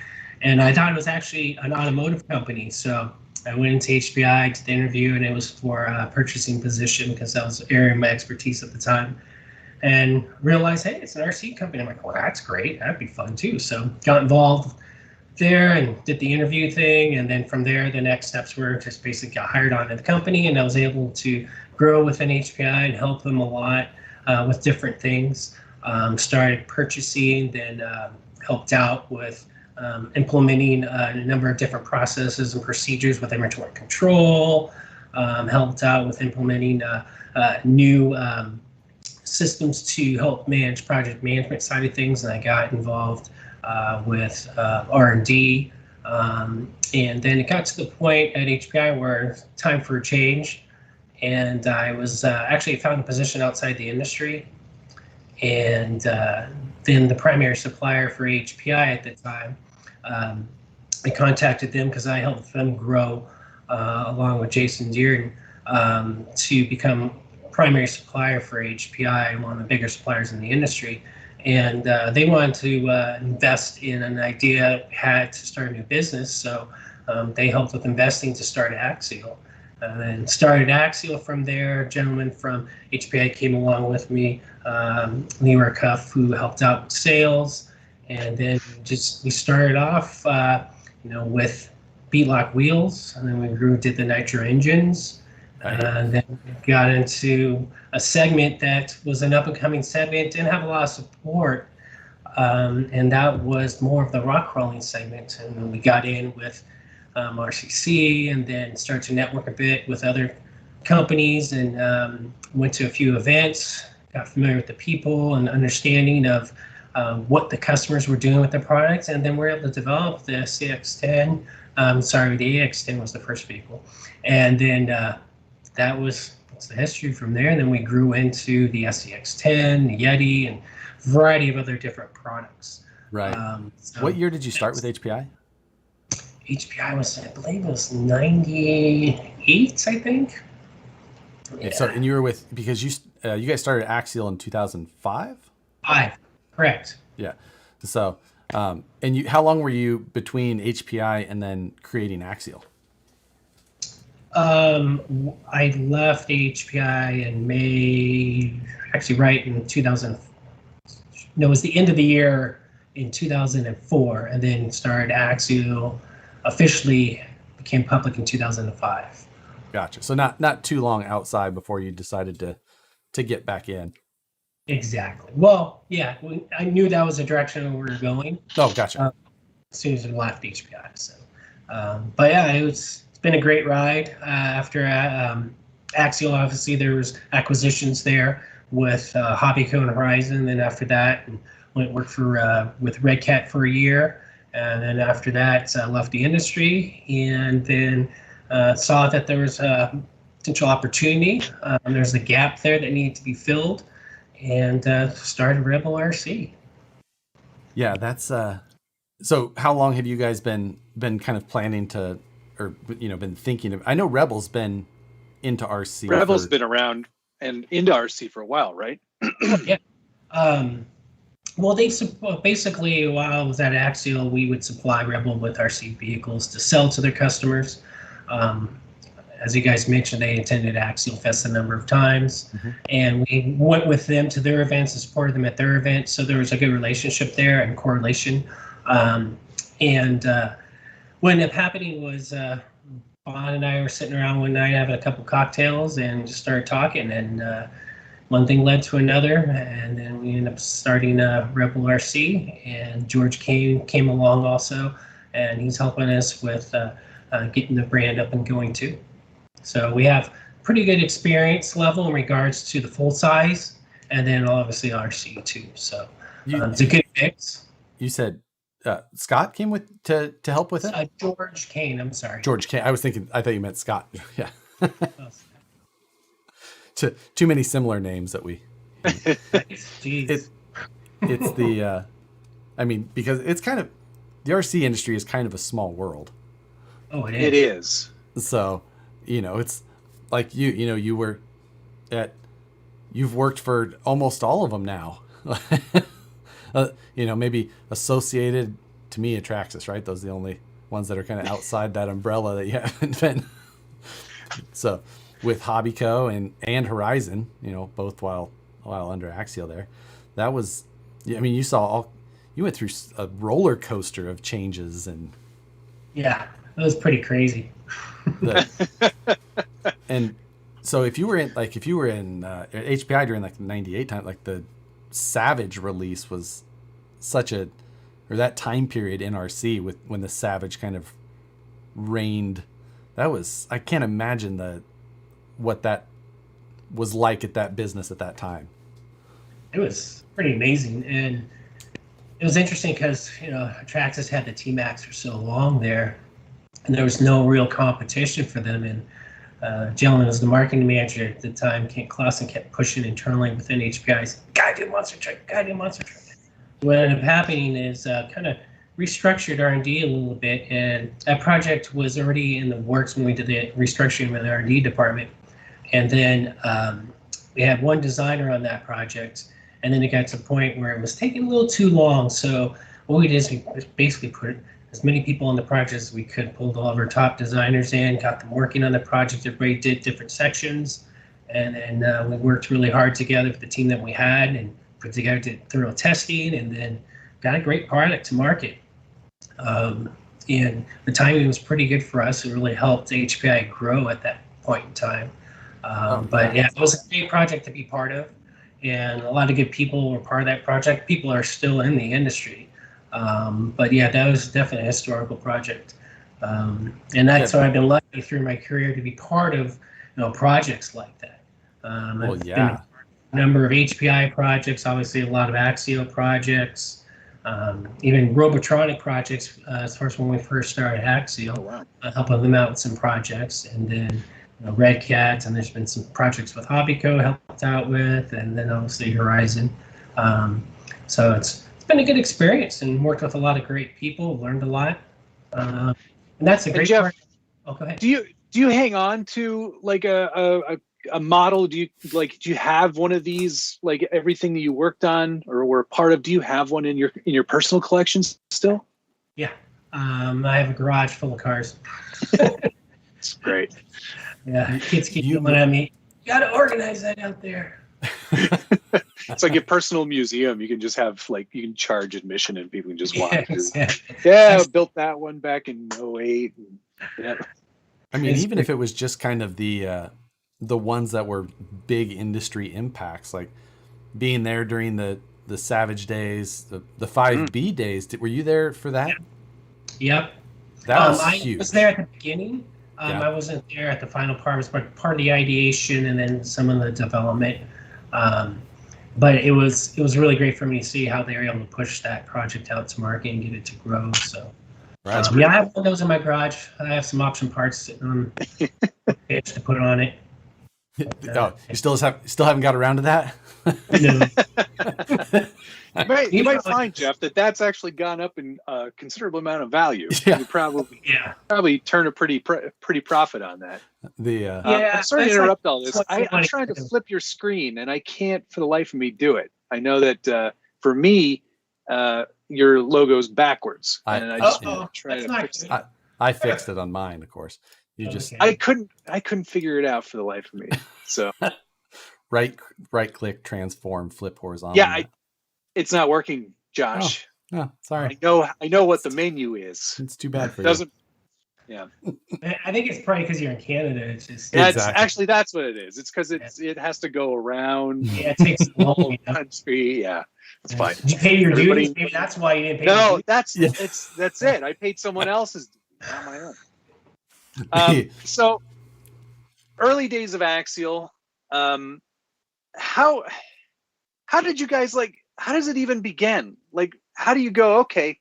And I thought it was actually an automotive company. So I went into HPI, did the interview, and it was for a purchasing position because that was the area of my expertise at the time. And realized, hey, it's an RC company. I'm like, well, that's great. That'd be fun too. So got involved there and did the interview thing. And then from there, the next steps were just basically got hired onto the company, and I was able to grow within HPI and help them a lot with different things. Started purchasing, then helped out with implementing a number of different processes and procedures with inventory control, helped out with implementing new systems to help manage project management side of things, and I got involved with R&D, and then it got to the point at HPI where time for a change, and I was actually found a position outside the industry, and then the primary supplier for HPI at the time, I contacted them because I helped them grow along with Jason Deering to become primary supplier for HPI, one of the bigger suppliers in the industry. And they wanted to invest in an idea, had to start a new business. So they helped with investing to start Axial. And started Axial from there. A gentleman from HPI came along with me, Leroy Cuff, who helped out with sales. And then we started off, with beadlock wheels, and then we did the nitro engines. And then we got into a segment that was an up-and-coming segment, didn't have a lot of support, and that was more of the rock crawling segment. And we got in with RCC, and then started to network a bit with other companies, and went to a few events, got familiar with the people and understanding of what the customers were doing with their products, and then we're able to develop the CX-10. The AX-10 was the first vehicle, and then that's the history from there. And then we grew into the SCX-10, the Yeti, and a variety of other different products. Right. What year did you start with HPI? HPI was, I believe it was 98, I think. Yeah. So, and you were because you guys started Axial in 2005? 5, correct. Yeah. So, and how long were you between HPI and then creating Axial? I left HPI in May, actually right in 2000. No, it was the end of the year in 2004, and then started Axial, officially became public in 2005. Gotcha. So not too long outside before you decided to get back in. Exactly. Well, yeah, I knew that was the direction we were going. Oh, gotcha. As soon as we left HPI. So, but yeah, it's been a great ride. After Axial, obviously there was acquisitions there with Hobbyco and Horizon. Then after that, went work for with Redcat for a year, and then after that, left the industry, and then saw that there was a potential opportunity. There's a gap there that needed to be filled, and started Rebel RC. Yeah, that's so how long have you guys been kind of planning to, or been thinking of? I know Rebel's been into RC. Rebel's been around and into RC for a while, right? Yeah. Well, basically, while I was at Axial, we would supply Rebel with RC vehicles to sell to their customers. Um, as you guys mentioned, they attended Axial Fest a number of times, and we went with them to their events and supported them at their events. So there was a good relationship there and correlation. And what ended up happening was Bon and I were sitting around one night having a couple cocktails and just started talking, and one thing led to another, and then we ended up starting Rebel RC, and George came along also, and he's helping us with getting the brand up and going too. So we have pretty good experience level in regards to the full size, and then obviously RC too. So it's a good mix. You said Scott came to help with it? George Kane, I'm sorry. George Kane. I thought you meant Scott. Yeah. Too many similar names that we. Jeez. It's the, I mean, because it's kind of, the RC industry is kind of a small world. Oh, it is. It is. So, it's like you were you've worked for almost all of them now. Maybe Associated, to me, Atraxis, right? Those are the only ones that are kind of outside that umbrella that you haven't been. So with Hobbyco and Horizon, both while under Axial there, that was, I mean, you went through a roller coaster of changes and. Yeah, that was pretty crazy. And so if you were in HPI during like the 98 time, like the Savage release was that time period in RC when the Savage kind of reigned, I can't imagine what that was like at that business at that time. It was pretty amazing, and it was interesting because Atraxis had the T-Max for so long there, and there was no real competition for them. And gentleman was the marketing manager at the time, Kent Clausen, kept pushing internally within HPI's, gotta do monster truck. What ended up happening is kind of restructured R&D a little bit, and that project was already in the works when we did the restructuring with the R&D department. And then we had one designer on that project, and then it got to the point where it was taking a little too long. So what we did is we basically put as many people on the project as we could, pulled all of our top designers in, got them working on the project. Everybody did different sections, and then we worked really hard together with the team that we had and put together, did thorough testing, and then got a great product to market. And the timing was pretty good for us. It really helped HPI grow at that point in time. But yeah, it was a great project to be part of, and a lot of good people were part of that project. People are still in the industry, but yeah, that was definitely a historical project, and that's why I've been lucky through my career to be part of projects like that. I've been a number of HPI projects, obviously a lot of Axial projects, even Robotronic projects as far as when we first started Axial, helping them out with some projects, and then Redcat, and there's been some projects with Hobbyco helped out with, and then obviously Horizon. So it's been a good experience and worked with a lot of great people, learned a lot, and that's a great part. Oh, go ahead. Do you hang on to like a model? Do you have one of these, like everything that you worked on or were a part of? Do you have one in your personal collections still? Yeah, I have a garage full of cars. It's great. Yeah, kids keep yelling at me. You got to organize that out there. It's like a personal museum. You can just have you can charge admission and people can just walk through. Exactly. Yeah, I built that one back in 08. Yeah. I mean, even if it was just kind of the ones that were big industry impacts, like being there during the Savage days, the 5B days. Were you there for that? Yep. That was huge. I was there at the beginning. I wasn't there at the final part. I was part of the ideation and then some of the development. But it was really great for me to see how they were able to push that project out to market and get it to grow. So, I have one of those in my garage. I have some option parts sitting on the page to put on it. But, you still haven't got around to that? No. You might find, Jeff, that's actually gone up in a considerable amount of value. Yeah. You probably turn a pretty profit on that. I'm sorry to interrupt all this. I'm trying to flip your screen and I can't for the life of me do it. I know that for me, your logo's backwards, and I just Oh, try that's to not fix it. good. I fixed it on mine, of course. You just Okay. I couldn't figure it out for the life of me. So right click, transform, flip horizontal. yeah, it's not working, Josh. Oh, sorry. I know what the menu is. It's too bad for Doesn't. you. Yeah. I think it's probably because you're in Canada. It's just Yeah, Exactly. actually that's what it is. It's because it has to go around yeah, it takes the long. whole You know? country. Yeah, it's fine. Did you pay your Everybody- dues? Maybe that's why you didn't pay your No, dues. that's it. I paid someone else's, dues, not my own. So early days of Axial. How did you guys how does it even begin? Like, how do you go, okay,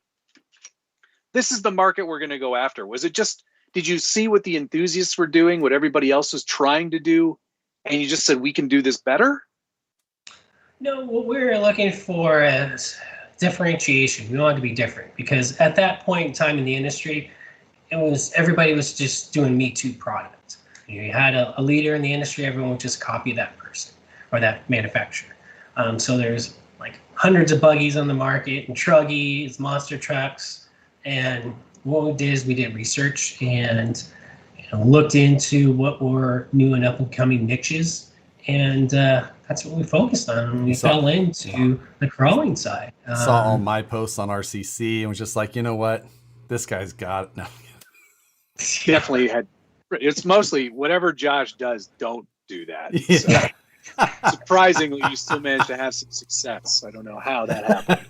this is the market we're going to go after? Was it just, did you see what the enthusiasts were doing, what everybody else was trying to do, and you just said, we can do this better? No, what we were looking for is differentiation. We wanted to be different because at that point in time in the industry, everybody was just doing Me Too product. You had a leader in the industry, everyone would just copy that person or that manufacturer. So there's like hundreds of buggies on the market and truggies, monster trucks. And what we did is we did research and looked into what were new and up and coming niches. And that's what we focused on. We fell into the crawling side. Saw all my posts on RCC and was just like, you know what? This guy's got it. No. Definitely had. It's mostly whatever Josh does, don't do that. Yeah. So, surprisingly, you still managed to have some success. I don't know how that happened.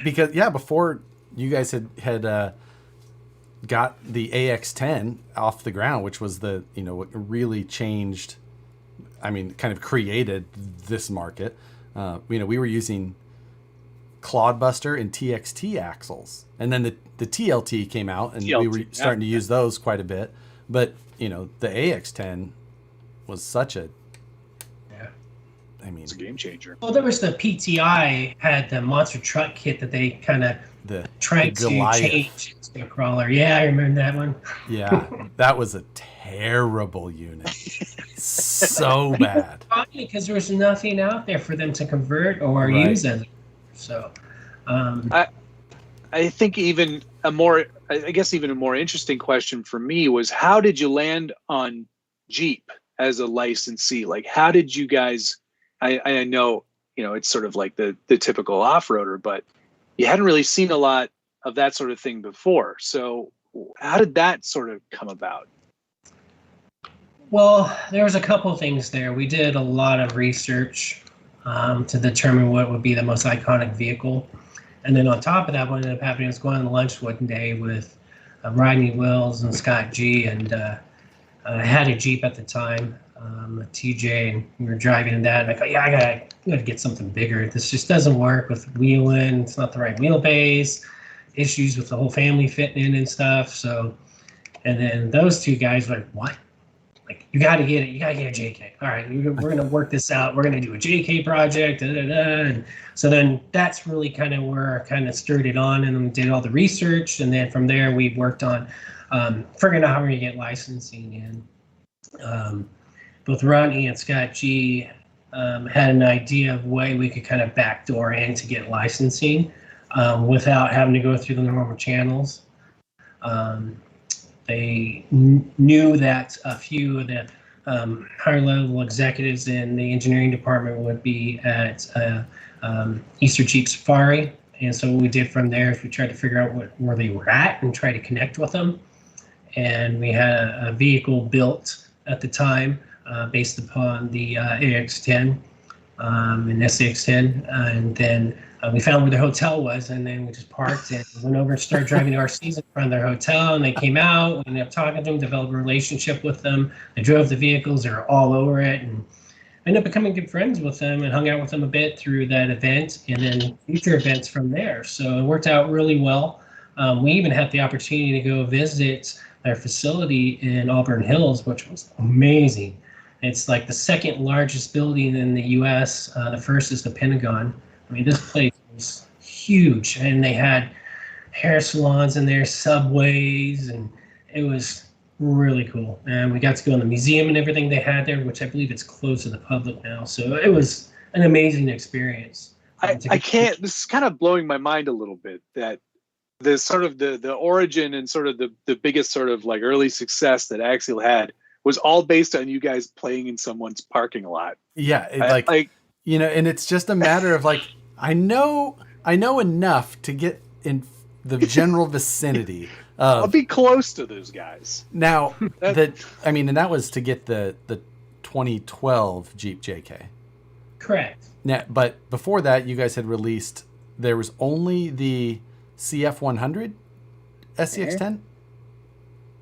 Because before you guys had got the AX10 off the ground, which was what really changed. I mean, kind of created this market. We were using Clodbuster and TXT axles, and then the TLT came out, and we were starting to use those quite a bit. But the AX10 was such a it's a game changer. Well, there was the PTI had the monster truck kit that they kind of tried to change to a crawler. Yeah, I remember that one. Yeah, that was a terrible unit. So bad. Because there was nothing out there for them to convert or use as. So, I think even a more interesting question for me was, how did you land on Jeep as a licensee? Like, how did you guys? I know it's sort of like the typical off-roader, but you hadn't really seen a lot of that sort of thing before. So how did that sort of come about? Well, there was a couple of things there. We did a lot of research to determine what would be the most iconic vehicle. And then on top of that, what ended up happening was going to lunch one day with Rodney Wills and Scott G. And I had a Jeep at the time, a TJ, and we were driving in that. And I thought, I gotta get something bigger. This just doesn't work with wheeling. It's not the right wheelbase. Issues with the whole family fitting in and stuff. So, and then those two guys were like, what? Like, you got to get it. You got to get a JK. All right, we're going to work this out. We're going to do a JK project. And so then that's really kind of where I kind of stirred it on and did all the research. And then from there, we worked on figuring out how we're going to get licensing in. Both Rodney and Scott G had an idea of a way we could kind of backdoor in to get licensing without having to go through the normal channels. They knew that a few of the higher level executives in the engineering department would be at Easter Jeep Safari. And so what we did from there is we tried to figure out where they were at and try to connect with them. And we had a vehicle built at the time based upon the AX10 and SAX10. And then we found where their hotel was, and then we just parked and went over and started driving RCs in front of their hotel. And they came out, we ended up talking to them, developed a relationship with them. They drove the vehicles, they were all over it, and ended up becoming good friends with them and hung out with them a bit through that event and then future events from there. So it worked out really well. We even had the opportunity to go visit their facility in Auburn Hills, which was amazing. It's like the second largest building in the U.S. The first is the Pentagon. I mean, this place was huge, and they had hair salons in there, subways, and it was really cool. And we got to go in the museum and everything they had there, which I believe it's closed to the public now. So it was an amazing experience. I can't. This is kind of blowing my mind a little bit that the sort of the origin and sort of the biggest sort of like early success that Axial had was all based on you guys playing in someone's parking lot. Yeah, and it's just a matter of like I know enough to get in the general vicinity. I'll be close to those guys. Now and that was to get the 2012 Jeep JK. Correct. Now, but before that, you guys had released. There was only the CF100 SCX10.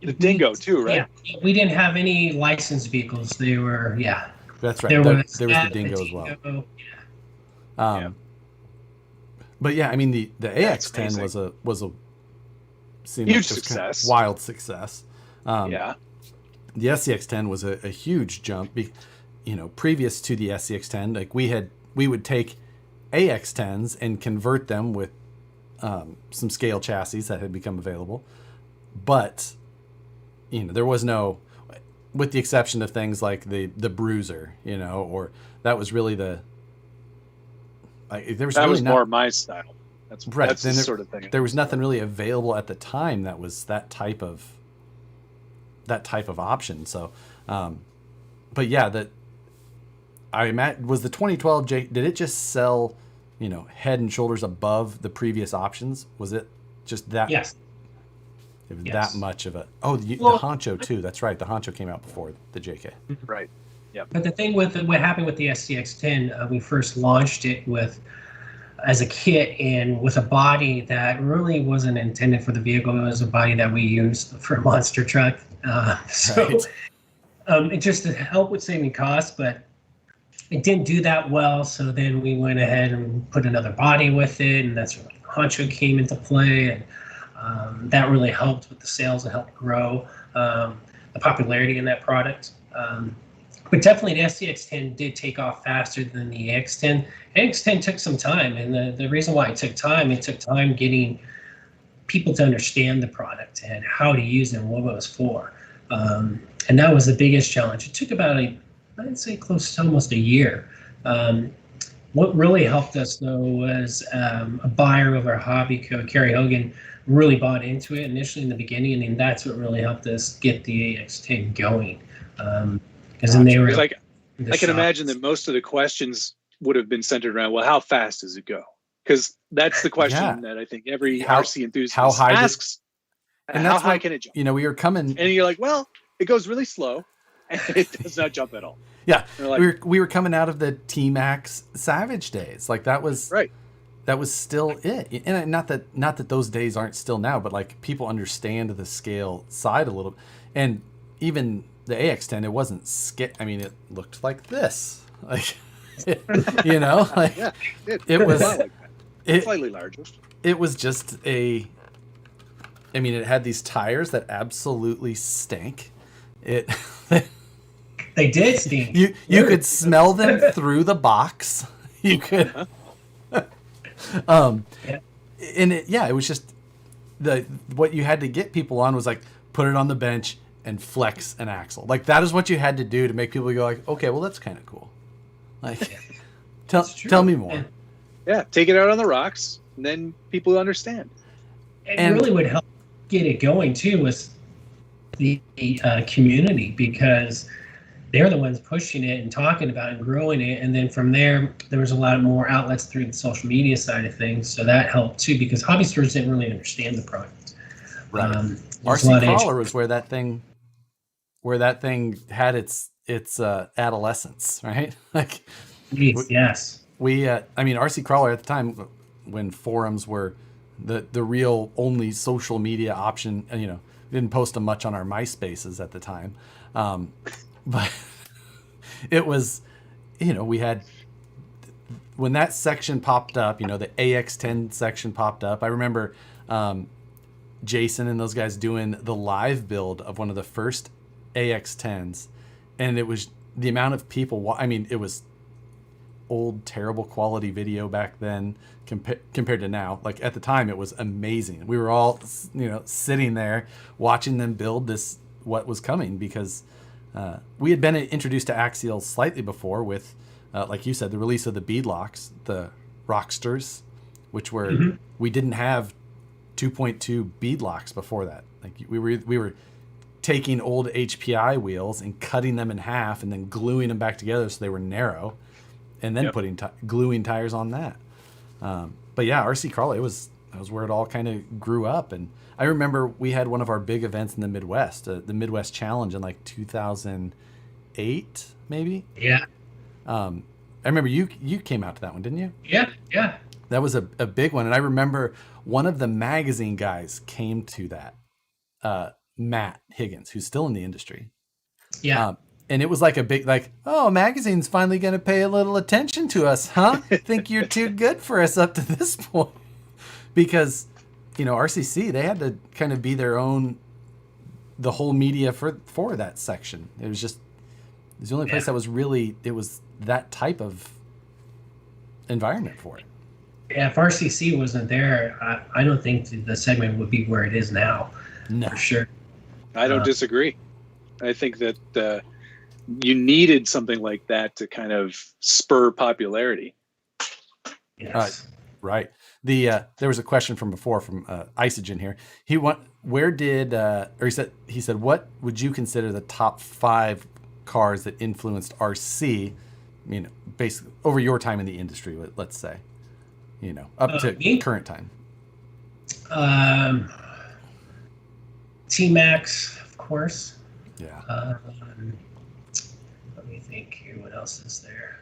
The Dingo too, right? Yeah, we didn't have any licensed vehicles. They were, That's right. There was the Dingo as well. But yeah, I mean the AX10 was a huge success, kind of wild success. The SCX10 was a huge jump. Previous to the SCX10, like we would take AX10s and convert them with some scale chassis that had become available, but there was no, with the exception of things like the Bruiser, or that was really there was that really was more my style. That's right. That's the sort of thing. There was nothing really available at the time that was that type of option. So, but yeah, I imagine was the 2012 did it just sell, head and shoulders above the previous options? Was it just that? Yes. It was that much of a. Oh, the Honcho too. That's right. The Honcho came out before the JK. Right. Yeah. But the thing with what happened with the SCX10, we first launched it as a kit and with a body that really wasn't intended for the vehicle. It was a body that we used for a monster truck. It just helped with saving costs, but it didn't do that well. So then we went ahead and put another body with it, and that's where Honcho came into play, and that really helped with the sales and helped grow the popularity in that product. But definitely the SCX10 did take off faster than the AX10. AX10 took some time, and the reason why it took time getting people to understand the product and how to use it and what it was for. And that was the biggest challenge. It took about I'd say close to almost a year. What really helped us though was a buyer of our hobby code, Kerry Hogan, really bought into it initially in the beginning, and that's what really helped us get the AX10 going. Because then they were like, I can imagine that most of the questions would have been centered around, well, how fast does it go? Because that's the question that I think every RC enthusiast asks. And how high can it jump? We were coming, and you're like, well, it goes really slow, and it does not jump at all. Yeah, like, we were coming out of the T-Max Savage days. Like that was right. That was still it, and not that those days aren't still now, but like people understand the scale side a little, and even the AX10, it wasn't I mean, it looked like this, like it was like that. Slightly larger. It was just it had these tires that absolutely stank. They did stink. You could smell them through the box. You could. And it was just what you had to get people on was like put it on the bench and flex an axle. Like that is what you had to do to make people go like, okay, well that's kind of cool. Like, tell me more. Yeah, take it out on the rocks, and then people understand. And really would help get it going too was the community, because they're the ones pushing it and talking about it and growing it. And then from there was a lot more outlets through the social media side of things. So that helped too, because hobby stores didn't really understand the product. Right. RC Crawler was where that thing had its adolescence, right? Like, yes. RC Crawler at the time when forums were the real only social media option, and didn't post them much on our MySpaces at the time. But it was, we had, when that section popped up, the AX10 section popped up. I remember Jason and those guys doing the live build of one of the first AX10s. And it was the amount of people, it was old, terrible quality video back then compared to now. Like at the time, it was amazing. We were all, sitting there watching them build what was coming, because we had been introduced to Axial slightly before with like you said, the release of the beadlocks, the Rocksters, which were we didn't have 2.2 beadlocks before that. Like we were taking old HPI wheels and cutting them in half and then gluing them back together so they were narrow, and then putting gluing tires on that. But yeah, RC Crawler, that was where it all kind of grew up. And I remember we had one of our big events in the Midwest, the Midwest Challenge in like 2008, maybe. Yeah. I remember you came out to that one, didn't you? Yeah. That was a big one. And I remember one of the magazine guys came to that, Matt Higgins, who's still in the industry. Yeah. And it was like a big, like, oh, magazine's finally going to pay a little attention to us, huh? Think you're too good for us up to this point. Because, RCC, they had to kind of be their own, the whole media for that section. It was the only place that was really, it was that type of environment for it. Yeah, if RCC wasn't there, I don't think the segment would be where it is now. No. For sure. I don't disagree. I think that you needed something like that to kind of spur popularity. Yes. Right. There was a question from before from Isogen here. He said, what would you consider the top 5 cars that influenced RC? Basically over your time in the industry, let's say, up to current time. T-Max, of course. Yeah. Let me think here. What else is there?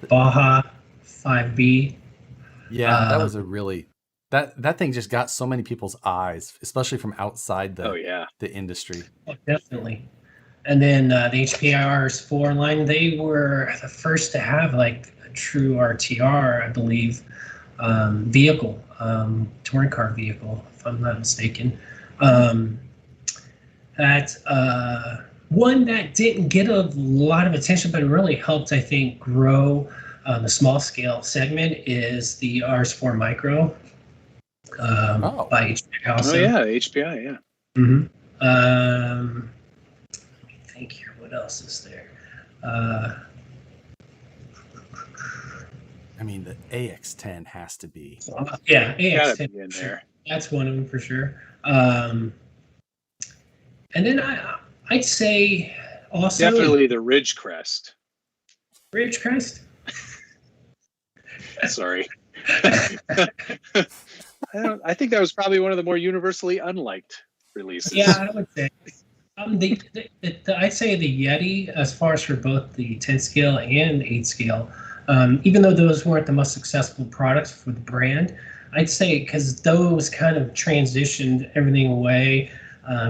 Baja 5B. Yeah, that was a really that thing just got so many people's eyes, especially from outside the industry. Oh, definitely. And then the HPIR's 4 line, they were the first to have like a true RTR, I believe, vehicle, touring car vehicle, if I'm not mistaken. That one that didn't get a lot of attention, but it really helped, I think, grow the small scale segment is the RS4 Micro by HPI also. Oh yeah, HPI, yeah. Mm-hmm. Let me think here. What else is there? The AX10 has to be. Yeah, AX10 be in there. That's one of them for sure. And then I'd say also definitely the Ridgecrest. Ridgecrest. Sorry. I think that was probably one of the more universally unliked releases. Yeah, I would say. I'd say the Yeti, as far as for both the 10 scale and 8 scale, even though those weren't the most successful products for the brand, I'd say because those kind of transitioned everything away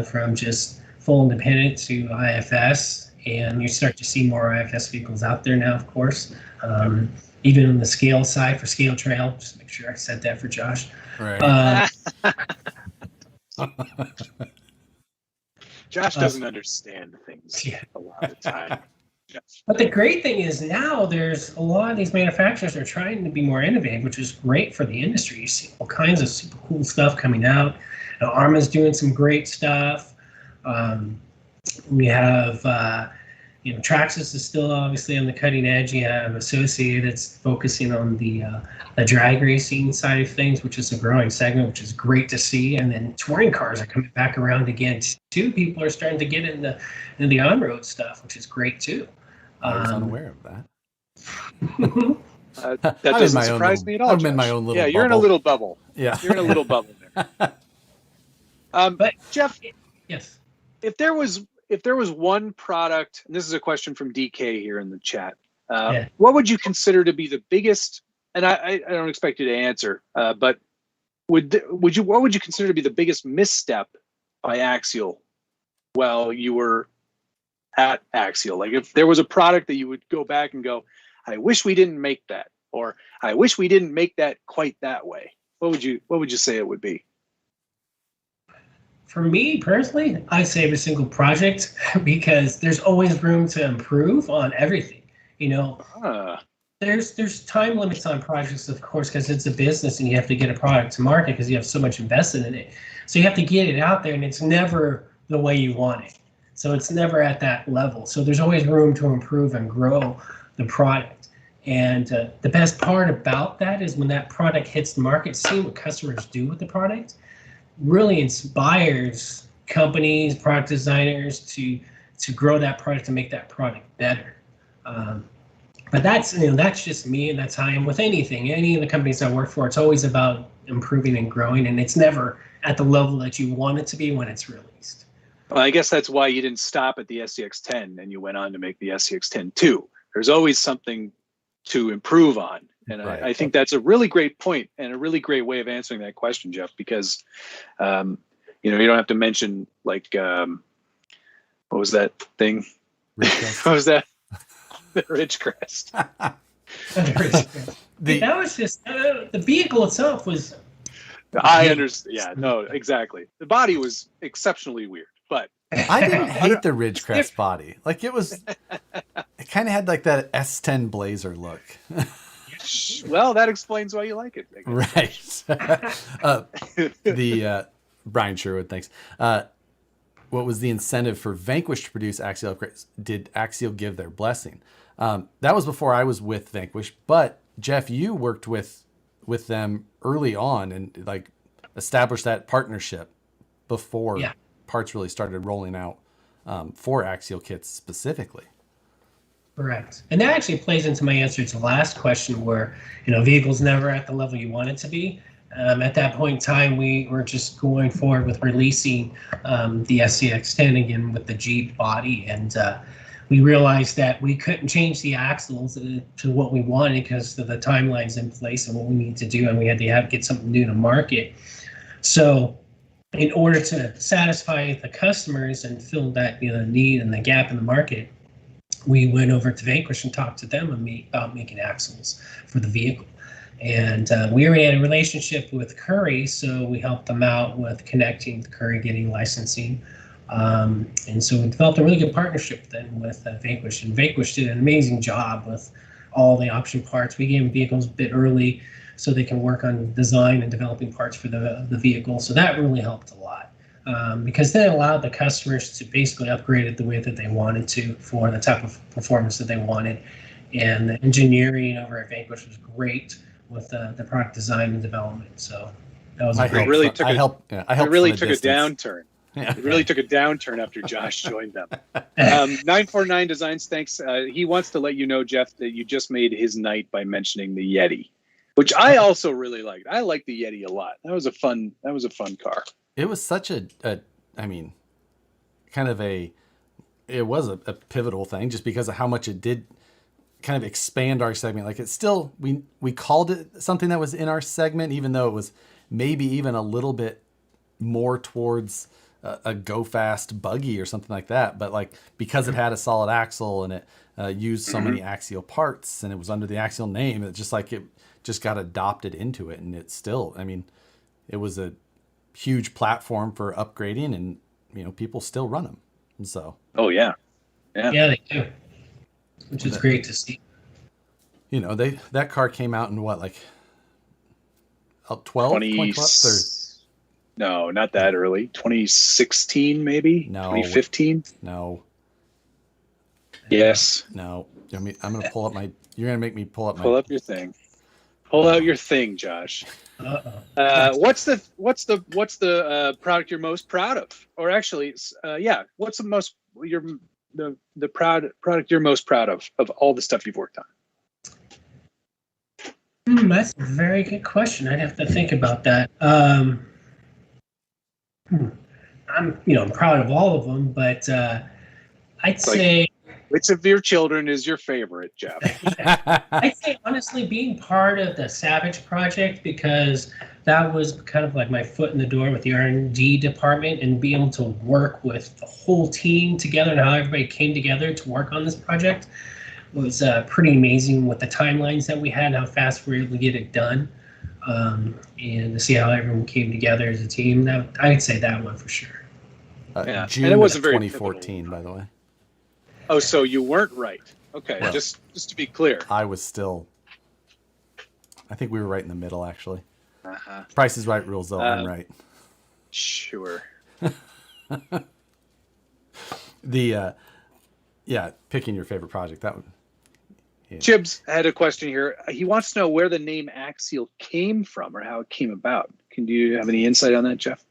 from just full independent to IFS, and you start to see more IFS vehicles out there now, of course. Even on the scale side for Scale Trail, just to make sure I said that for Josh. Right. Josh doesn't understand things a lot of the time. But the great thing is now there's a lot of these manufacturers are trying to be more innovative, which is great for the industry. You see all kinds of super cool stuff coming out. Arma's doing some great stuff. We have, Traxxas is still obviously on the cutting edge. You have Associated that's focusing on the drag racing side of things, which is a growing segment, which is great to see. And then touring cars are coming back around again too. People are starting to get into the on-road stuff, which is great too. I was unaware of that. That doesn't surprise me at all. I'm in my own little bubble. You're in a little bubble. Yeah. You're in a little bubble there. But Jeff, yes. If there was one product, and this is a question from DK here in the chat, what would you consider to be the biggest? And I don't expect you to answer, but what would you consider to be the biggest misstep by Axial while you were at Axial? Like if there was a product that you would go back and go, I wish we didn't make that, or I wish we didn't make that quite that way. What would you say it would be? For me personally, I say every single project because there's always room to improve on everything. There's time limits on projects, of course, because it's a business and you have to get a product to market because you have so much invested in it. So you have to get it out there, and it's never the way you want it. So it's never at that level. So there's always room to improve and grow the product. And the best part about that is when that product hits the market, seeing what customers do with the product really inspires companies, product designers to grow that product and make that product better. But that's just me, and that's how I am with anything. Any of the companies I work for, it's always about improving and growing, and it's never at the level that you want it to be when it's released. Well, I guess that's why you didn't stop at the SCX10 and you went on to make the SCX10 2. There's always something to improve on. And right. I think that's a really great point and a really great way of answering that question, Jeff, because, you don't have to mention like, what was that thing? What was that? The Ridgecrest. That was just, the vehicle itself was. I understand. Yeah, no, exactly. The body was exceptionally weird, but. I didn't hate the Ridgecrest body. Like it kind of had like that S10 Blazer look. Well, that explains why you like it. Right. Brian Sherwood, thanks. What was the incentive for Vanquish to produce Axial upgrades? Did Axial give their blessing? That was before I was with Vanquish, but Jeff, you worked with them early on and like established that partnership before parts really started rolling out for Axial kits specifically. Correct. And that actually plays into my answer to the last question where, vehicles never at the level you want it to be. At that point in time, we were just going forward with releasing the SCX10 again with the Jeep body. And we realized that we couldn't change the axles to what we wanted because of the timelines in place and what we need to do. And we had to get something new to market. So in order to satisfy the customers and fill that need and the gap in the market, we went over to Vanquish and talked to them about making axles for the vehicle. And we already had a relationship with Curry, so we helped them out with connecting with Curry, getting licensing. And so we developed a really good partnership then with Vanquish. And Vanquish did an amazing job with all the option parts. We gave them vehicles a bit early so they can work on design and developing parts for the vehicle. So that really helped a lot. Because then it allowed the customers to basically upgrade it the way that they wanted to for the type of performance that they wanted. And the engineering over at Vanquish was great with the product design and development. So that was great. It really took a distance. downturn. Yeah. It really took a downturn after Josh joined them. 949 Designs, thanks. He wants to let you know, Jeff, that you just made his night by mentioning the Yeti, which I also really liked. I liked the Yeti a lot. That was a fun car. It was such it was a pivotal thing just because of how much it did kind of expand our segment. Like it's still, we called it something that was in our segment, even though it was maybe even a little bit more towards a go fast buggy or something like that. But like, because it had a solid axle and it used so many Axial parts and it was under the Axial name, it just got adopted into it. And it's still, it was a huge platform for upgrading and, people still run them. And so. Oh yeah. Yeah, they do. Which is great to see. That car came out in what, like 12? No, not that early. 2016, maybe? No. 2015? No. Yes. No. I'm going to pull up you're going to make me pull up up your thing. Pull out your thing, Josh. What's the product you're most proud of? Or actually, what's the product you're most proud of all the stuff you've worked on? That's a very good question. I'd have to think about that. I'm proud of all of them, but I'd say. Which of your children is your favorite, Jeff? I'd say honestly being part of the Savage project, because that was kind of like my foot in the door with the R&D department and being able to work with the whole team together and how everybody came together to work on this project was pretty amazing with the timelines that we had and how fast we were able to get it done. And to see how everyone came together as a team, I'd say that one for sure. June and it wasn't of 2014, by the way. Oh, so you weren't right. Okay, well, just to be clear. I think we were right in the middle, actually. Price is Right rules, though. I'm right. Sure. The picking your favorite project, that would. Yeah. Chibs had a question here. He wants to know where the name Axial came from or how it came about. Do you have any insight on that, Jeff?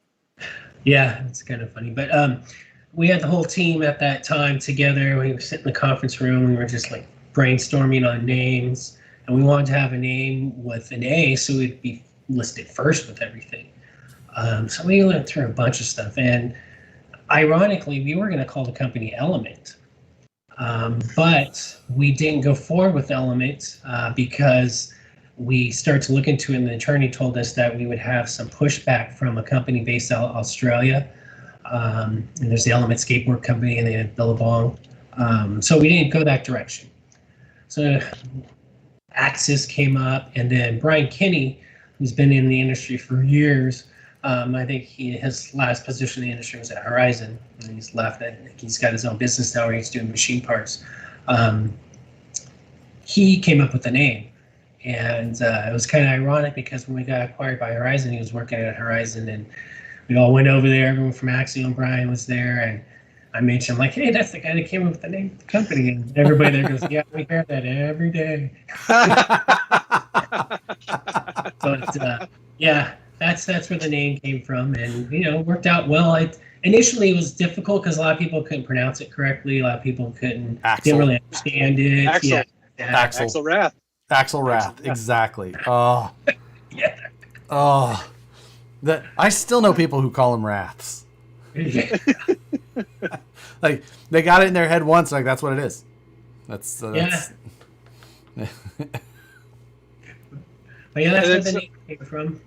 Yeah, it's kind of funny. But we had the whole team at that time together. We were sitting in the conference room. We were just like brainstorming on names. And we wanted to have a name with an A so we'd be listed first with everything. So we went through a bunch of stuff. And ironically, we were going to call the company Element. But we didn't go forward with Element because we started to look into it, and the attorney told us that we would have some pushback from a company based out of Australia. And there's the Element Skateboard Company, and they had Billabong. So we didn't go that direction. So Axis came up, and then Brian Kinney, who's been in the industry for years, I think his last position in the industry was at Horizon, and he's left. I think he's got his own business now where he's doing machine parts. He came up with the name, and it was kind of ironic because when we got acquired by Horizon, he was working at Horizon, and we all went over there. Everyone from Axial and Brian was there, and I mentioned, like, hey, that's the guy that came up with the name of the company. And everybody there goes, yeah, we hear that every day. But yeah, that's where the name came from, and worked out well. Initially it was difficult because a lot of people couldn't pronounce it correctly. A lot of people didn't really understand it. Axel. Yeah. Axel Wrath. Axel Wrath, exactly. Oh, Yeah. oh, I still know people who call him Wraths. Like they got it in their head once, like that's what it is. That's yeah. But yeah, that's where the name came from.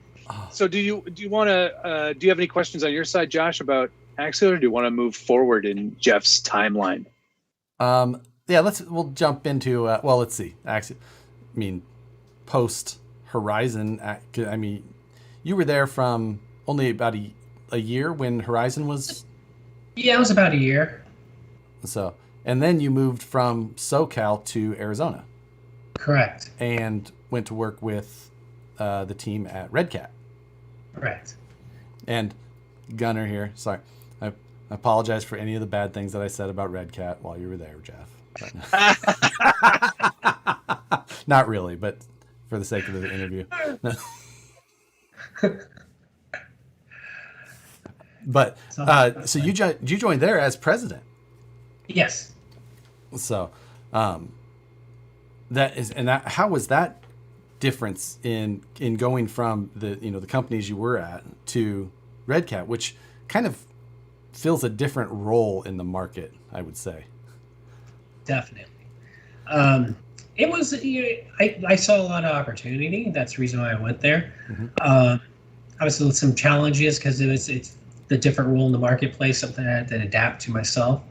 So do you want to do you have any questions on your side, Josh, about Axial, or do you want to move forward in Jeff's timeline? Yeah, we'll jump into let's see. Axial, I mean, post Horizon. I mean, you were there from only about a year when Horizon was. Yeah, it was about a year. So, and then you moved from SoCal to Arizona. Correct. And went to work with the team at Redcat. Correct. And Gunner here, sorry. I apologize for any of the bad things that I said about Redcat while you were there, Jeff. Not really, but for the sake of the interview. But so you joined there as president. Yes. So how was that difference in going from the companies you were at to Redcat, which kind of fills a different role in the market, I would say. Definitely. It was, I saw a lot of opportunity. That's the reason why I went there. Mm-hmm. Obviously with some challenges because it's the different role in the marketplace, something I had to adapt to myself.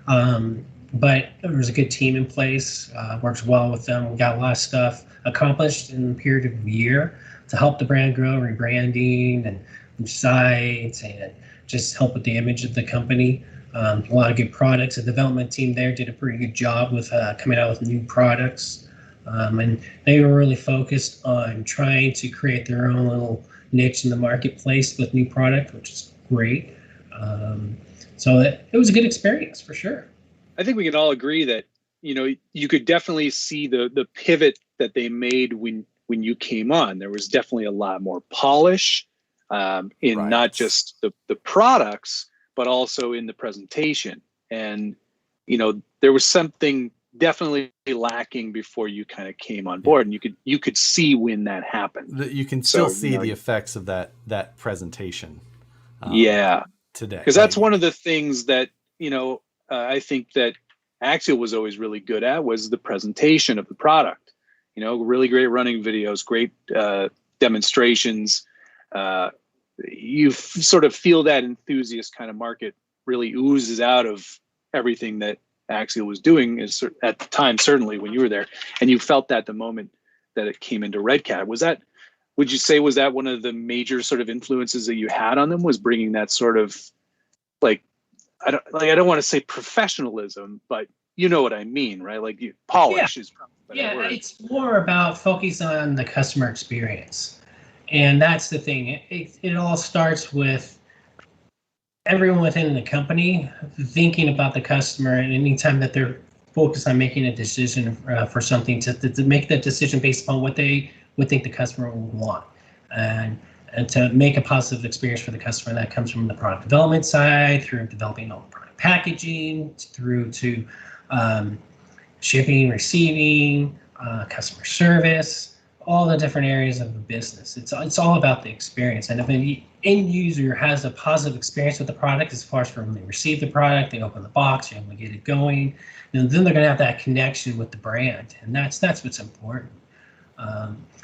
But there was a good team in place, works well with them. We got a lot of stuff accomplished in a period of a year to help the brand grow, rebranding and sites, and just help with the image of the company. A lot of good products. The development team there did a pretty good job with coming out with new products. And they were really focused on trying to create their own little niche in the marketplace with new product, which is great. So it was a good experience for sure. I think we can all agree that, you could definitely see the pivot that they made when you came on. There was definitely a lot more polish in right. Not just the products, but also in the presentation. And, there was something definitely lacking before you kind of came on board, and you could see when that happened. You can still see the effects of that presentation. Today. Because that's one of the things that, I think that Axial was always really good at was the presentation of the product. Really great running videos, great demonstrations. You sort of feel that enthusiast kind of market really oozes out of everything that Axial was doing at the time, certainly when you were there, and you felt that the moment that it came into Redcat. Would you say was that one of the major sort of influences that you had on them, was bringing that sort of I don't want to say professionalism, but you know what I mean, right? Like polish is probably a better word. It's more about focus on the customer experience. And that's the thing. It all starts with everyone within the company thinking about the customer, and anytime that they're focused on making a decision for something, to make that decision based upon what they would think the customer would want, and and to make a positive experience for the customer. That comes from the product development side, through developing all the product packaging, through to shipping, receiving, customer service, all the different areas of the business. It's all about the experience. And if an end user has a positive experience with the product, as far as from when they receive the product, they open the box, you're able to get it going, and then they're going to have that connection with the brand, and that's what's important.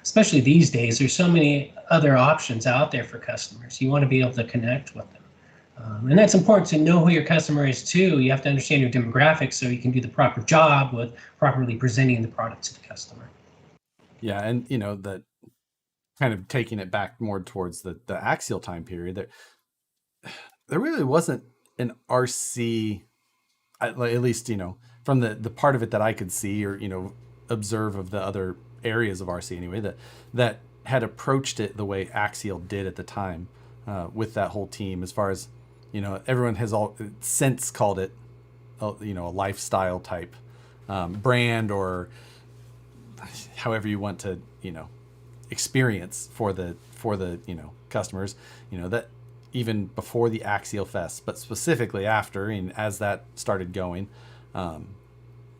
Especially these days, there's so many other options out there for customers. You want to be able to connect with them. And that's important to know who your customer is too. You have to understand your demographics so you can do the proper job with properly presenting the product to the customer. Yeah, and that kind of taking it back more towards the Axial time period, there really wasn't an RC, at least from the part of it that I could see or observe of the other areas of RC anyway, that had approached it the way Axial did at the time, with that whole team. As far as everyone has all since called it a lifestyle type brand, or however you want to experience for the customers, that even before the Axial Fest, but specifically after and as that started going,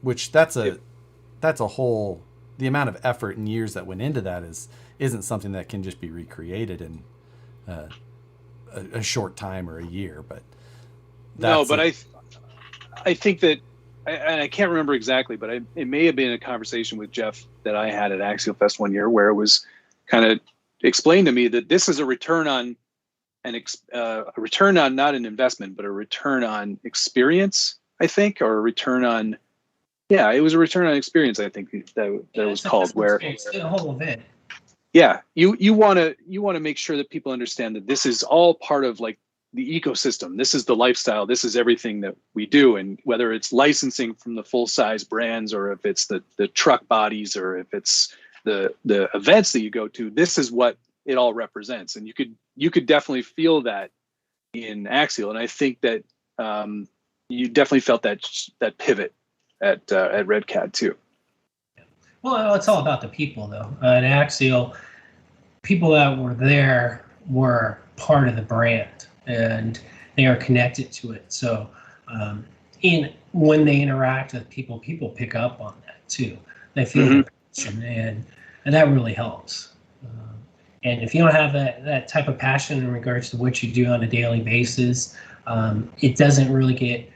which that's a whole, the amount of effort and years that went into that isn't something that can just be recreated in a short time or a year. But no, but I think that, and I can't remember exactly, but it may have been a conversation with Jeff that I had at Axial Fest one year, where it was kind of explained to me that this is a return on a return on not an investment, but a return on experience, I think, or a return on, yeah, it was a return on experience, I think that was called, where the whole event. Yeah, you want to make sure that people understand that this is all part of like the ecosystem. This is the lifestyle. This is everything that we do. And whether it's licensing from the full size brands, or if it's the truck bodies, or if it's the events that you go to, this is what it all represents. And you could definitely feel that in Axial. And I think that you definitely felt that pivot at Redcat too. Well, it's all about the people, though. At Axial, people that were there were part of the brand, and they are connected to it. So, when they interact with people, people pick up on that too. They feel the passion, and that really helps. And if you don't have that type of passion in regards to what you do on a daily basis, it doesn't really get,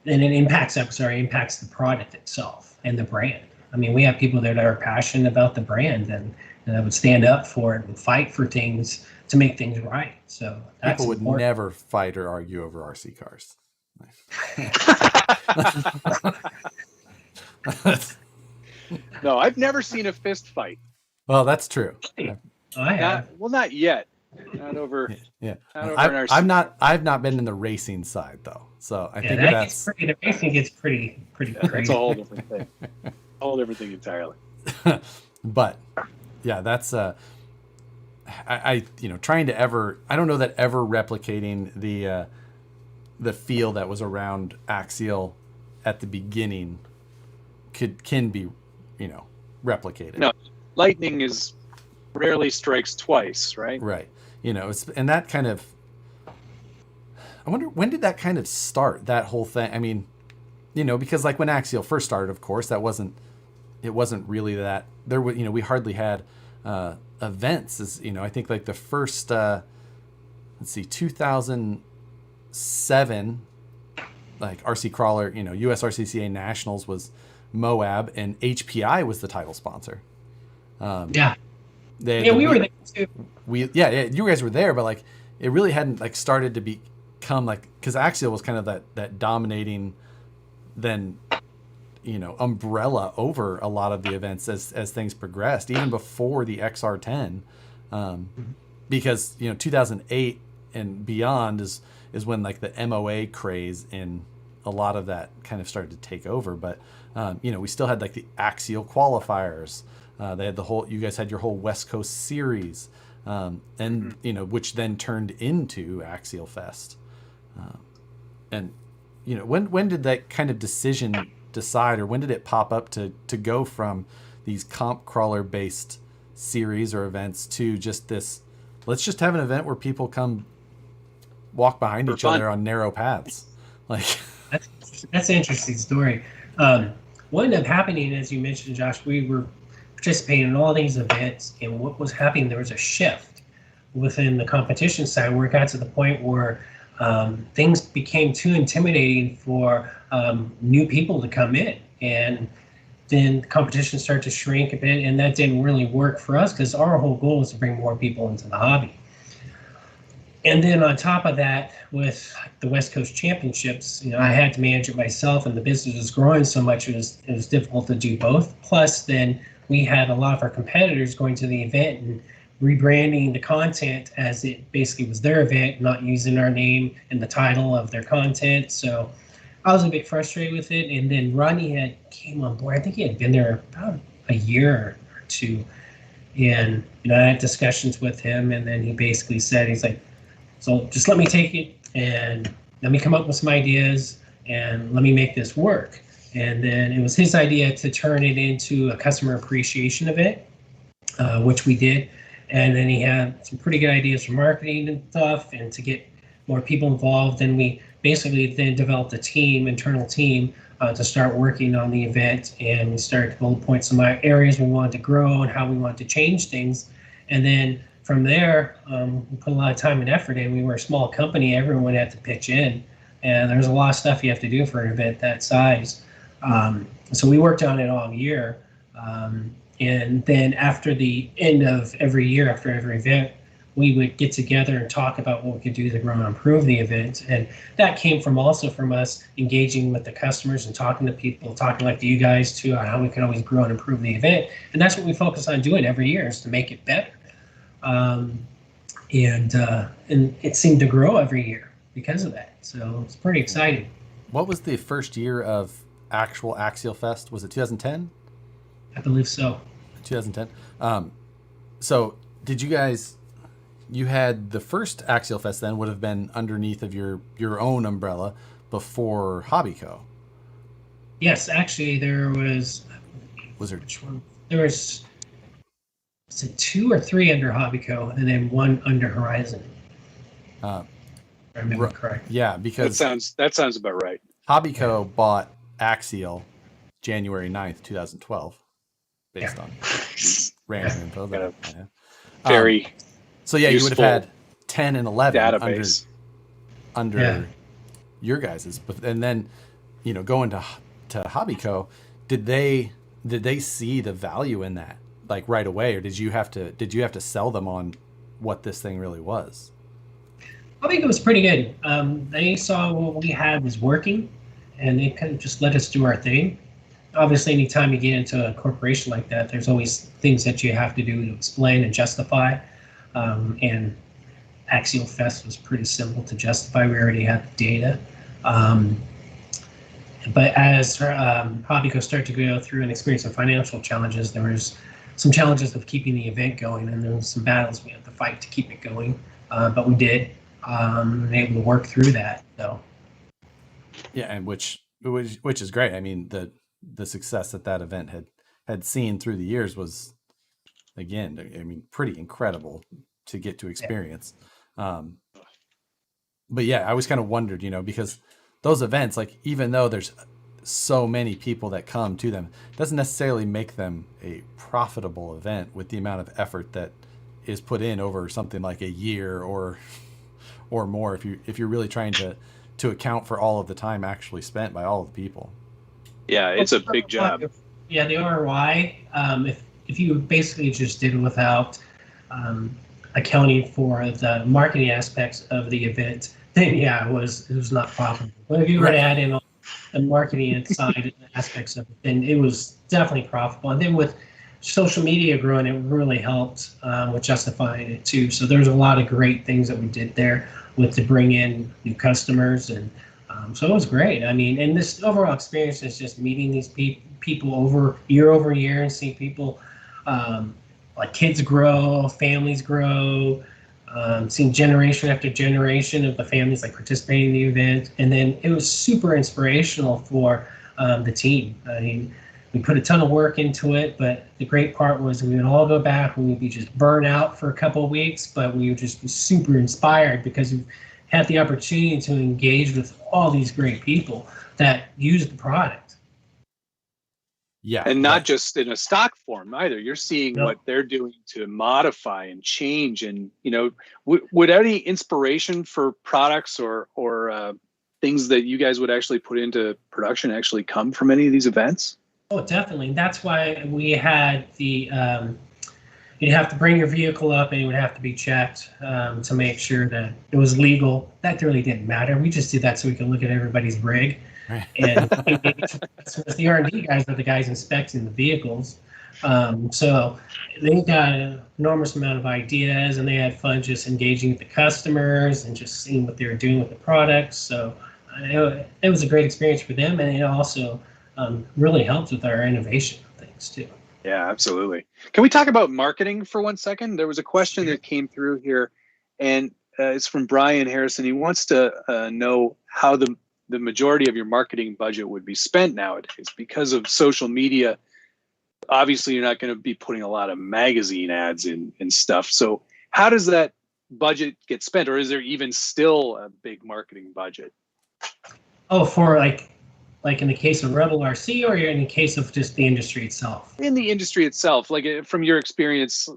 and it impacts the product itself and the brand. I mean, we have people there that are passionate about the brand, and that would stand up for it and fight for things to make things right. So that's people would important. never fight or argue over RC cars. No, I've never seen a fist fight. Well, that's true. I have. Not yet. Not over. Yeah, not over in our I've not been in the racing side though, so I think the racing gets pretty crazy. That's a whole different thing. A whole different thing entirely. But yeah, that's I trying to ever, I don't know that ever replicating the feel that was around Axial at the beginning can be replicated. No, lightning rarely strikes twice, right? Right. And that kind of, I wonder, when did that kind of start, that whole thing? I mean, because like when Axial first started, of course, it wasn't really that there was, we hardly had events. I think like the first, 2007, like RC Crawler, US RCCA Nationals was Moab, and HPI was the title sponsor. Yeah. We were there too. You guys were there, but like it really hadn't like started to become like, because Axial was kind of that dominating then umbrella over a lot of the events as things progressed, even before the XR10, because 2008 and beyond is when like the MOA craze and a lot of that kind of started to take over. But we still had like the Axial qualifiers. They had you guys had your whole West Coast series, and which then turned into Axial Fest. And when did that kind of decision decide, or when did it pop up to go from these comp crawler based series or events to just this, let's just have an event where people come walk behind each other on narrow paths? Like that's an interesting story. What ended up happening, as you mentioned, Josh, we were participating in all these events, and what was happening, there was a shift within the competition side where it got to the point where things became too intimidating for new people to come in, and then the competition started to shrink a bit, and that didn't really work for us because our whole goal was to bring more people into the hobby. And then on top of that, with the West Coast Championships, I had to manage it myself, and the business was growing so much it was difficult to do both. Plus, then we had a lot of our competitors going to the event and rebranding the content as it basically was their event, not using our name in the title of their content. So I was a bit frustrated with it. And then Ronnie came on board. I think he had been there about a year or two. And I had discussions with him, and then he basically said, he's like, so just let me take it and let me come up with some ideas and let me make this work. And then it was his idea to turn it into a customer appreciation event, which we did. And then he had some pretty good ideas for marketing and stuff, and to get more people involved. And we basically then developed a team, internal team, to start working on the event. And we started to bullet point some areas we wanted to grow and how we wanted to change things. And then from there, we put a lot of time and effort in. We were a small company. Everyone had to pitch in. And there's a lot of stuff you have to do for an event that size. So we worked on it all year. And then after the end of every year, after every event, we would get together and talk about what we could do to grow and improve the event. And that came from us engaging with the customers and talking to people, talking like to you guys too, on how we can always grow and improve the event. And that's what we focus on doing every year, is to make it better. And it seemed to grow every year because of that. So it's pretty exciting. What was the first year of actual Axial Fest? Was it 2010? I believe so. 2010. So did you had the first Axial Fest then would have been underneath of your own umbrella before Hobbyco? Yes, actually there was there which one? There was it 2 or 3 under Hobbyco, and then 1 under Horizon. I remember correct. Yeah, because that sounds about right. Hobbyco bought Axial January 9th, 2012, based on random info. Very so yeah, you would have had 10 and 11 database under your guys's, and then going to Hobbyco, did they see the value in that like right away, or did you have to sell them on what this thing really was? I think it was pretty good. They saw what we had was working, and they kind of just let us do our thing. Obviously, anytime you get into a corporation like that, there's always things that you have to do to explain and justify. And Axial Fest was pretty simple to justify. We already had the data. But as Hobbyco started to go through and experience some financial challenges, there was some challenges of keeping the event going, and there was some battles we had to fight to keep it going. But we did, and able to work through that. So. Yeah, and which is great. I mean, the success that event had seen through the years was, again, I mean, pretty incredible to get to experience. Yeah. But yeah, I always kind of wondered, because those events, like, even though there's so many people that come to them, doesn't necessarily make them a profitable event with the amount of effort that is put in over something like a year or more, if you're really trying to account for all of the time actually spent by all of the people. Yeah, it's a big job. Yeah, the ROI, if you basically just did it without accounting for the marketing aspects of the event, then yeah, it was not profitable. But if you were to add in all the marketing side aspects of it, then it was definitely profitable. And then with social media growing, it really helped with justifying it too. So there's a lot of great things that we did there to bring in new customers, and so it was great. I mean, and this overall experience is just meeting these people over year and seeing people like kids grow, families grow, Seen generation after generation of the families like participating in the event, and then it was super inspirational for the team. I mean, we put a ton of work into it, but the great part was we would all go back and we'd be just burnt out for a couple of weeks, but we would just be super inspired because we had the opportunity to engage with all these great people that use the product. Yeah. And not just in a stock form either. You're seeing No. what they're doing to modify and change. And, you know, would any inspiration for products or things that you guys would actually put into production actually come from any of these events? Oh, definitely. That's why we had the, you'd have to bring your vehicle up and it would have to be checked to make sure that it was legal. That really didn't matter. We just did that so we could look at everybody's rig. And the R&D guys are the guys inspecting the vehicles. So they got an enormous amount of ideas and they had fun just engaging with the customers and just seeing what they were doing with the products. So it was a great experience for them, and it also really helped with our innovation things too. Yeah, absolutely. Can we talk about marketing for 1 second? There was a question that came through here, and it's from Brian Harrison. He wants to know how the majority of your marketing budget would be spent nowadays because of social media. Obviously, you're not going to be putting a lot of magazine ads in and stuff. So how does that budget get spent, or is there even still a big marketing budget? Oh, for like in the case of Rebel RC, or in the case of just the industry itself? In the industry itself, like from your experience,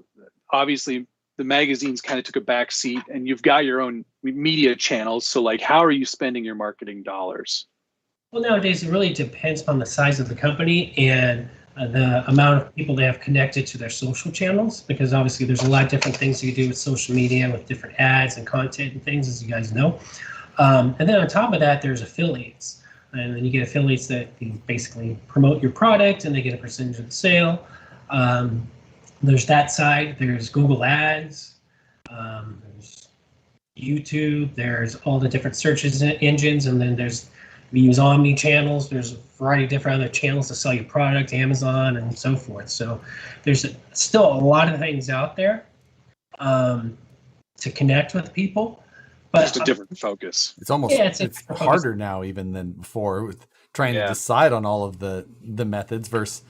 obviously the magazines kind of took a back seat and you've got your own media channels. So like, how are you spending your marketing dollars? Well, nowadays, it really depends on the size of the company and the amount of people they have connected to their social channels, because obviously there's a lot of different things you can do with social media with different ads and content and things, as you guys know. And then on top of that, there's affiliates. And then you get affiliates that basically promote your product and they get a percentage of the sale. There's that side. There's Google Ads. There's YouTube. There's all the different search engines. And then we use omni channels. There's a variety of different other channels to sell your product, Amazon and so forth. So there's still a lot of things out there to connect with people. But just a different focus. It's almost it's harder now even than before with trying to decide on all of the methods versus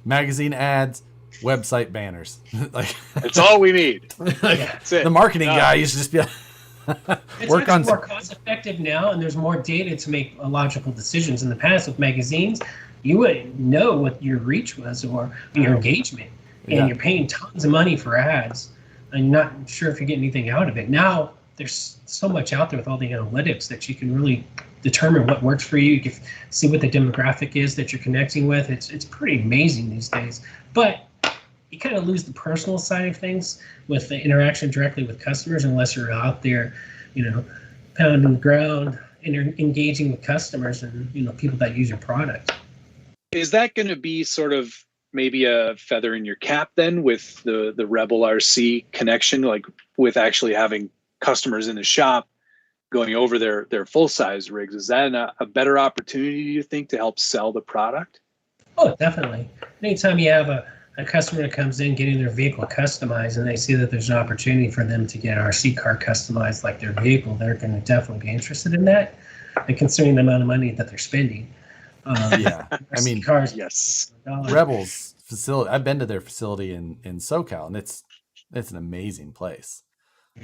magazine ads, website banners. Like it's all we need. That's it. The marketing guy used to just be it's work on more cost effective now, and there's more data to make logical decisions. In the past with magazines, you wouldn't know what your reach was or your engagement, and you're paying tons of money for ads and you're not sure if you're getting anything out of it. Now there's so much out there with all the analytics that you can really determine what works for you. You can see what the demographic is that you're connecting with. It's pretty amazing these days. But you kind of lose the personal side of things with the interaction directly with customers unless you're out there, pounding the ground and you're engaging with customers and, people that use your product. Is that going to be sort of maybe a feather in your cap then with the Rebel RC connection, like with actually having customers in the shop going over their full-size rigs? Is that a better opportunity, do you think, to help sell the product? Oh, definitely. Anytime you have a customer that comes in getting their vehicle customized and they see that there's an opportunity for them to get an RC car customized like their vehicle, they're going to definitely be interested in that, and considering the amount of money that they're spending. I mean, cars. Yes. Rebel's facility, I've been to their facility in SoCal, and it's an amazing place.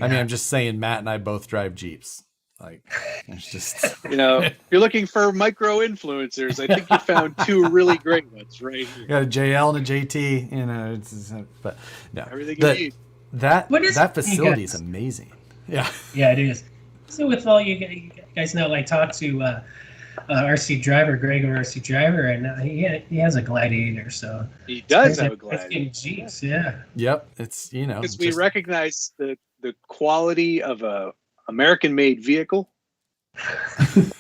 I mean, I'm just saying, Matt and I both drive Jeeps. Like, it's just if you're looking for micro influencers, I think you found two really great ones right here. Got a JL and a JT, but no, everything you need. That facility is amazing. Yeah, it is. So with all you guys know, I talked to RC driver, Greg, or RC driver, and he has a Gladiator. So he does have a Gladiator. Jeeps, yeah. Yep, it's because we recognize the quality of a American-made vehicle. And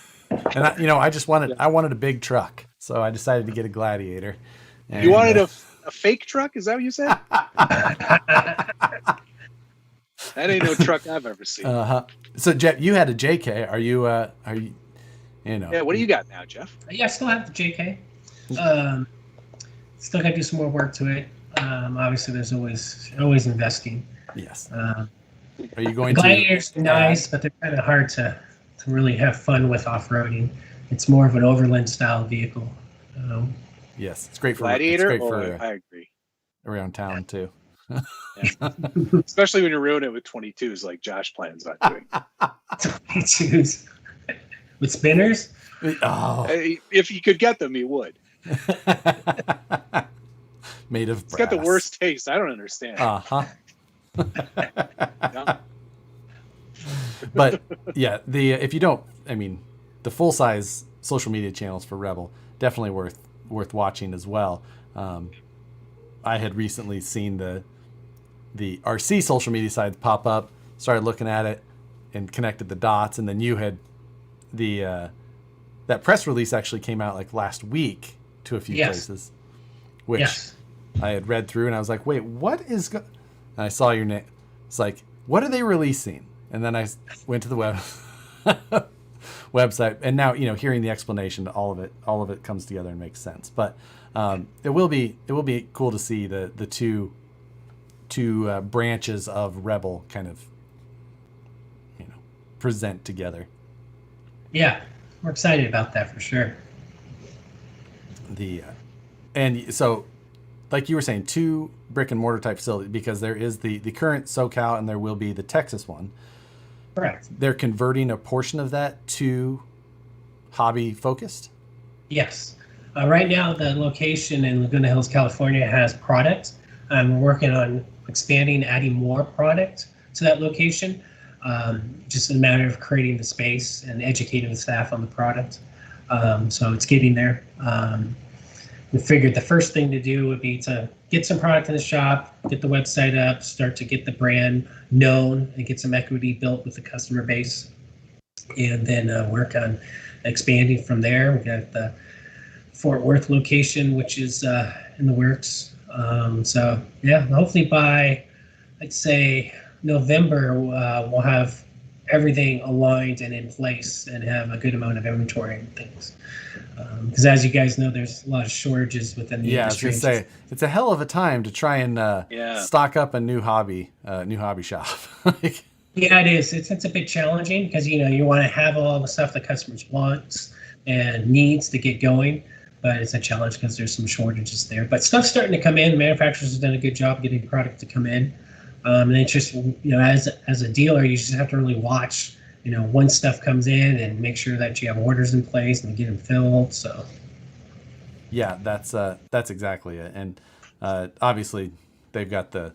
I wanted a big truck, so I decided to get a Gladiator. And, you wanted a fake truck? Is that what you said? That ain't no truck I've ever seen. So Jeff, you had a JK. Are you? Yeah. What do you got now, Jeff? Yeah, I still have the JK. Still got to do some more work to it. Obviously, there's always investing. Yes. Are you going Gladiators to are nice, but they're kind of hard to really have fun with off-roading. It's more of an overland style vehicle. Yes, it's great for Gladiator. I agree. Around town too. Yeah. Especially when you ruin it with 22s like Josh plans on doing. 22s with spinners. Oh. If he could get them, he would. Made of brass. It's got the worst taste. I don't understand. Yeah. But yeah, if you don't, I mean, the full size social media channels for Rebel definitely worth watching as well. I had recently seen the RC social media side pop up, started looking at it, and connected the dots, and then you had that press release actually came out like last week to a few places, which I had read through, and I was like, wait, what is? And I saw your name. It's like, what are they releasing? And then I went to the website, and now hearing the explanation, all of it comes together and makes sense. But it will be cool to see the two branches of Rebel kind of present together. Yeah, we're excited about that for sure. And so, like you were saying, 2 brick and mortar type facilities, because there is the current SoCal and there will be the Texas one. Correct. They're converting a portion of that to hobby focused? Yes. Right now, the location in Laguna Hills, California has product. We're working on expanding, adding more product to that location. Just a matter of creating the space and educating the staff on the product. So it's getting there. We figured the first thing to do would be to get some product in the shop, get the website up, start to get the brand known, and get some equity built with the customer base, and then work on expanding from there. We got the Fort Worth location, which is in the works. So yeah, hopefully by, I'd say, November, we'll have everything aligned and in place and have a good amount of inventory and things. Because as you guys know, there's a lot of shortages within the industry. I was gonna say, it's a hell of a time to try and stock up a new hobby shop. Yeah, it is. It's a bit challenging because you want to have all the stuff the customers wants and needs to get going, but it's a challenge because there's some shortages there. But stuff's starting to come in. Manufacturers have done a good job getting product to come in. And it's just, as a dealer, you just have to really watch, when stuff comes in and make sure that you have orders in place and get them filled. So, yeah, that's exactly it. And obviously, they've got the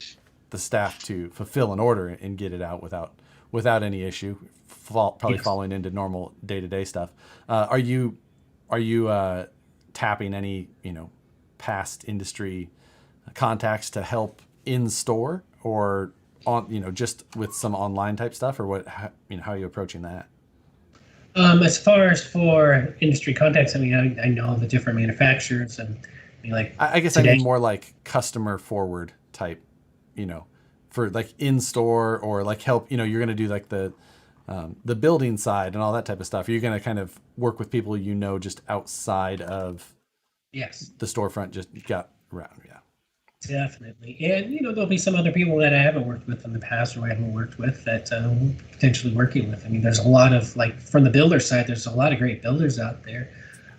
staff to fulfill an order and get it out without any issue. Probably falling into normal day-to-day stuff. Are you tapping any past industry contacts to help in store, or on just with some online type stuff, or what? How are you approaching that? As far as for industry contacts, I know the different manufacturers, and I guess today, I mean more like customer forward type, for like in store, or like help. You're going to do like the building side and all that type of stuff. You're going to kind of work with people just outside of the storefront. Just got around, yeah. Definitely. And, there'll be some other people that I haven't worked with in the past, or I haven't worked with, that we're potentially working with. I mean, there's a lot of, from the builder side, there's a lot of great builders out there.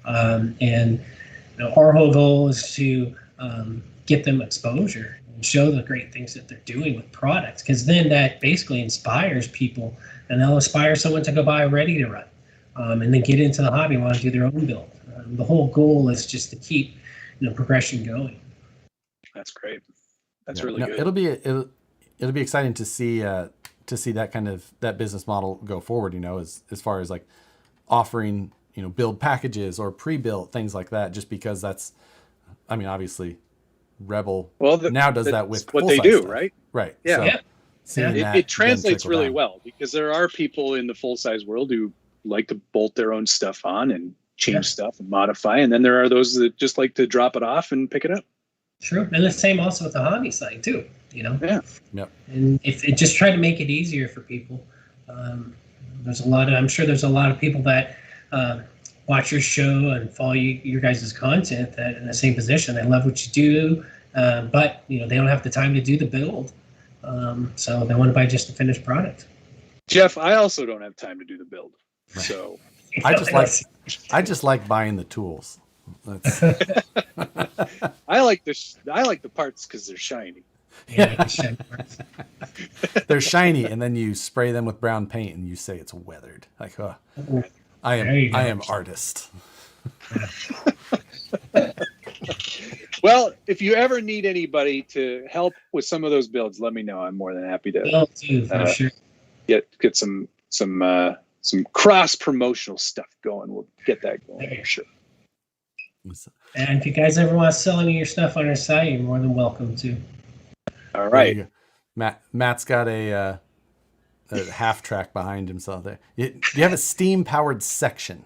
And our whole goal is to get them exposure and show the great things that they're doing with products, because then that basically inspires people, and they'll inspire someone to go buy ready to run, and then get into the hobby and want to do their own build. The whole goal is just to keep progression going. That's great. That's really good. It'll be exciting to see that kind of that business model go forward. As far as like offering build packages or pre-built things like that. Just because that's, obviously, Rebel now does that with what they do, stuff. right? Right. Yeah. So it translates really well, because there are people in the full size world who like to bolt their own stuff on and change stuff and modify, and then there are those that just like to drop it off and pick it up. True. And the same also with the hobby side too, Yeah. Yep. And if it just try to make it easier for people. I'm sure there's a lot of people that watch your show and follow your guys' content that in the same position. They love what you do, but they don't have the time to do the build. So they want to buy just the finished product. Jeff, I also don't have time to do the build. So I just like buying the tools. That's... I like the parts because they're shiny. Yeah, the shiny parts. They're shiny, and then you spray them with brown paint, and you say it's weathered. Like, oh, I am artist. Well, if you ever need anybody to help with some of those builds, let me know. I'm more than happy to Will do, for sure. get some cross promotional stuff going. We'll get that going for sure. And if you guys ever want to sell any of your stuff on our site, you're more than welcome to. All right. Matt's got a half track behind himself there. Do you have a steam powered section?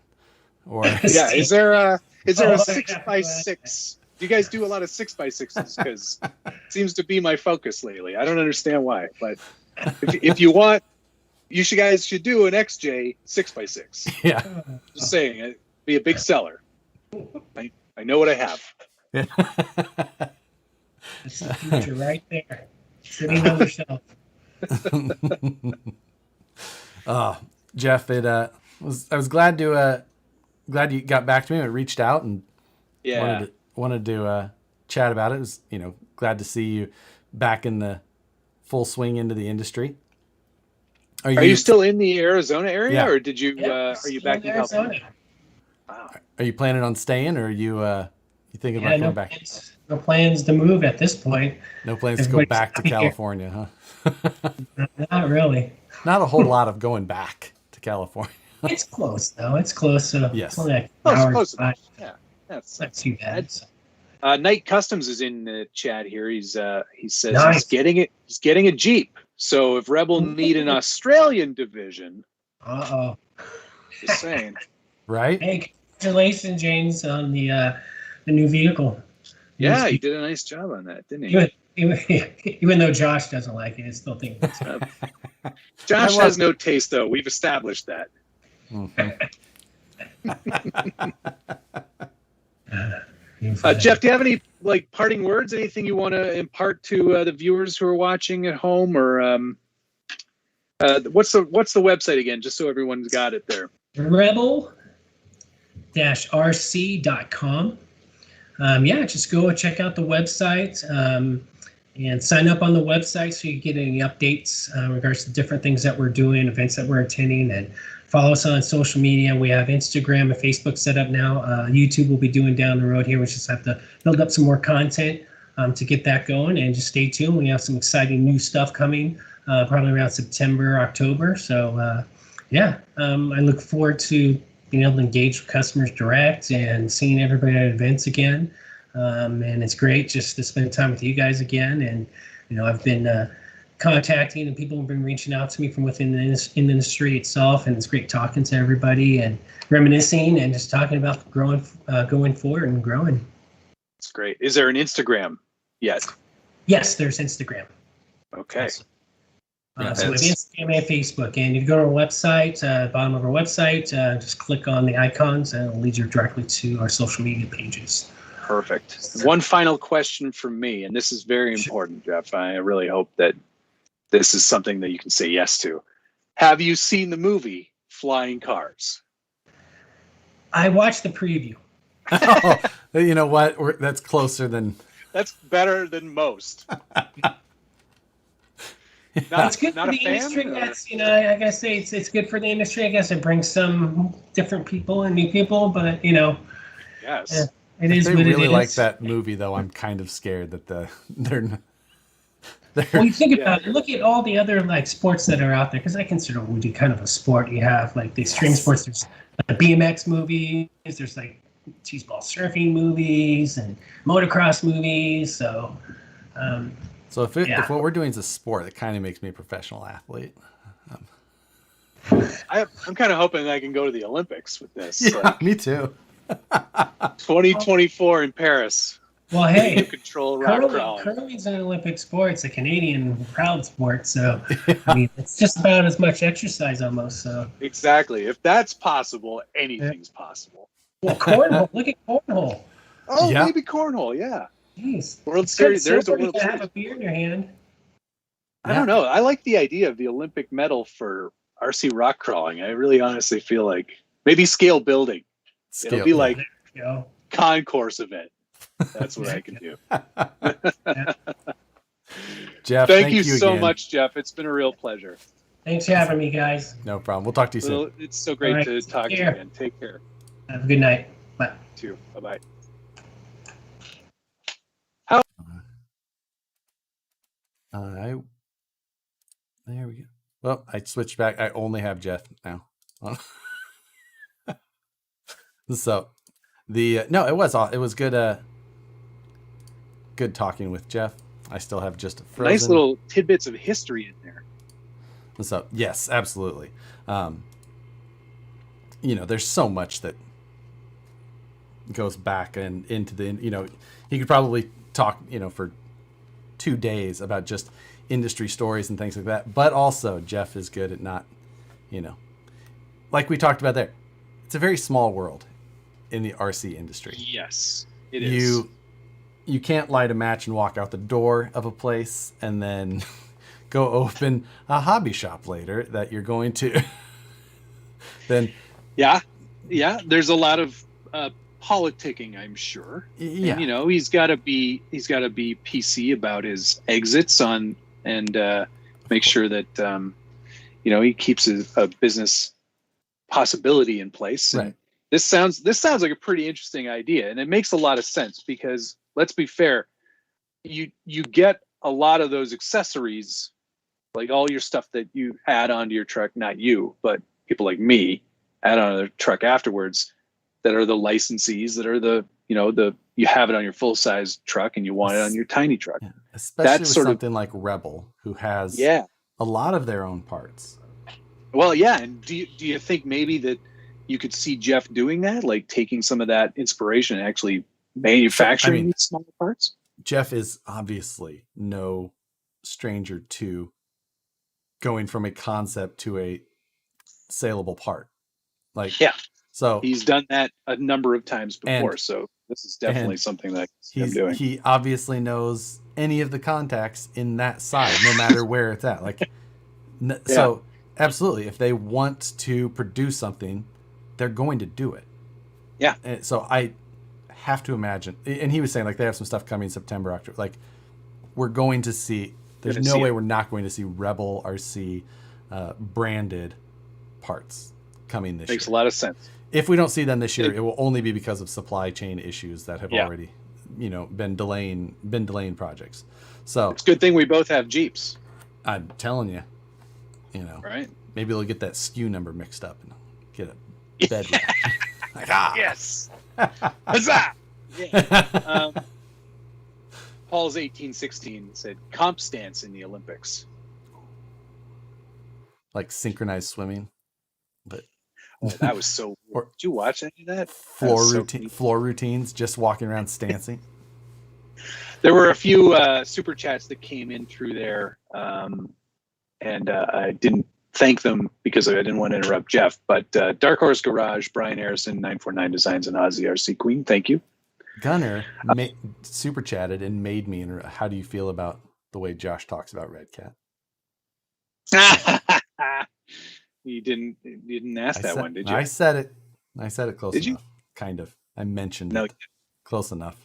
Or yeah, is there a 6x6? Do you guys do a lot of 6x6s? Because it seems to be my focus lately. I don't understand why, but if you want, guys should do an XJ 6x6. Yeah, just saying, it'd be a big seller. I know what I have. Yeah. That's the future right there, sitting on the shelf. Jeff, I was glad you got back to me and reached out and wanted to chat about it. It was, glad to see you back in the full swing into the industry. Are you still in the Arizona area, or did you? Yeah, are you back in California? Wow. Are you planning on staying, or are you thinking about going back? No plans to move at this point. No plans to go back to California, huh? Not really. Not a whole lot of going back to California. It's close though. It's close. So yes. It's only like an hour. Close enough. Yeah, that's not too bad. Night Customs is in the chat here. He says nice. He's getting a Jeep. So if Rebel need an Australian division, just saying. Right? Hey, congratulations, James, on the new vehicle. Yeah, he did a nice job on that, didn't he? Even though Josh doesn't like it, I still think it's Josh has no taste, though. We've established that. Mm-hmm. Jeff, do you have any parting words? Anything you want to impart to the viewers who are watching at home, or what's the website again, just so everyone's got it there? Rebel-rc.com. Just go check out the website and sign up on the website so you get any updates in regards to different things that we're doing, events that we're attending, and follow us on social media. We have Instagram and Facebook set up now. YouTube will be doing down the road here. We just have to build up some more content to get that going, and just stay tuned. We have some exciting new stuff coming probably around September, October. So I look forward to being able to engage with customers direct and seeing everybody at events again. And it's great just to spend time with you guys again. And, I've been contacting, and people have been reaching out to me from within the industry itself. And it's great talking to everybody and reminiscing and just talking about going forward and growing. That's great. Is there an Instagram yet? Yes, there's Instagram. Okay. So we have Instagram and Facebook. And if you go to our website, bottom of our website, just click on the icons and it'll lead you directly to our social media pages. Perfect. One final question from me, and this is very important, Jeff. I really hope that this is something that you can say yes to. Have you seen the movie Flying Cars? I watched the preview. Oh, you know what? That's closer than... That's better than most. It's good for the industry. That's, I gotta say it's good for the industry. I guess it brings some different people and new people, but yes, it is. They what really it like is. that movie, though. I'm kind of scared that they're Well, you think about it. Look at all the other sports that are out there, because I consider Woody kind of a sport. You have the extreme sports. There's the BMX movies. There's cheese ball surfing movies and motocross movies. So. So if what we're doing is a sport, it kind of makes me a professional athlete. I'm kind of hoping I can go to the Olympics with this. Yeah, me too. 2024 in Paris. Well, hey, curling's an Olympic sport. It's a Canadian proud sport, so I mean, it's just about as much exercise almost. So exactly, if that's possible, anything's possible. Well, cornhole. Look at cornhole. Oh, yeah. Maybe cornhole. Yeah. Jeez. World Series. There's a World Series. Series. Have a beer in your hand. I don't know. I like the idea of the Olympic medal for RC rock crawling. I really honestly feel like maybe scale building. It'll be like concourse event. That's what I can do. Jeff, thank you so again. much, Jeff. It's been a real pleasure. Thanks for having me, guys. No problem. We'll talk to you soon. It's so great to talk to you again. Take care. Have a good night. Bye. You too. Bye-bye. There we go. Well, I switched back. I only have Jeff now. So no, it was good. Good talking with Jeff. I still have just a Frozen. Nice little tidbits of history in there. So yes, absolutely. There's so much that goes back and into the. He could probably talk, for 2 days about just industry stories and things like that. But also, Jeff is good at not, like we talked about there. It's a very small world in the RC industry. Yes, it is. You can't light a match and walk out the door of a place and then go open a hobby shop later that you're going to. Then. Yeah. There's a lot of politicking, I'm sure. Yeah. And, he's got to be PC about his exits on and make sure that he keeps a business possibility in place. Right. And this sounds like a pretty interesting idea, and it makes a lot of sense because let's be fair, you get a lot of those accessories, like all your stuff that you add onto your truck, not you, but people like me add on their truck afterwards, that are the licensees, that are you have it on your full size truck and you want it on your tiny truck. Yeah. Especially with something like Rebel, who has a lot of their own parts. Well, yeah. And do you think maybe that you could see Jeff doing that, like taking some of that inspiration and actually manufacturing these smaller parts? Jeff is obviously no stranger to going from a concept to a saleable part. So he's done that a number of times before. So this is definitely something that he's doing. He obviously knows any of the contacts in that side, no matter where it's at. So absolutely, if they want to produce something, they're going to do it. Yeah. And so I have to imagine, and he was saying they have some stuff coming September, October. We're going to see. There's no way we're not going to see Rebel RC branded parts coming this year. Makes a lot of sense. If we don't see them this year, it will only be because of supply chain issues that have already, been delaying projects. So it's a good thing we both have Jeeps. I'm telling you, right? Maybe they'll get that SKU number mixed up and get a bed. Yes. Huzzah! Yeah. Paul's 1816 said comp stance in the Olympics. Like synchronized swimming, but. That was so weird. Did you watch any of that? Floor routines, just walking around stancing. There were a few super chats that came in through there, and I didn't thank them because I didn't want to interrupt Jeff. But Dark Horse Garage, Brian Harrison, 949 Designs, and Ozzy RC Queen, thank you. Gunner super chatted and made me. How do you feel about the way Josh talks about Redcat? You didn't ask that one, did you? I said it close enough. Did you? Kind of. I mentioned no, it. Close enough.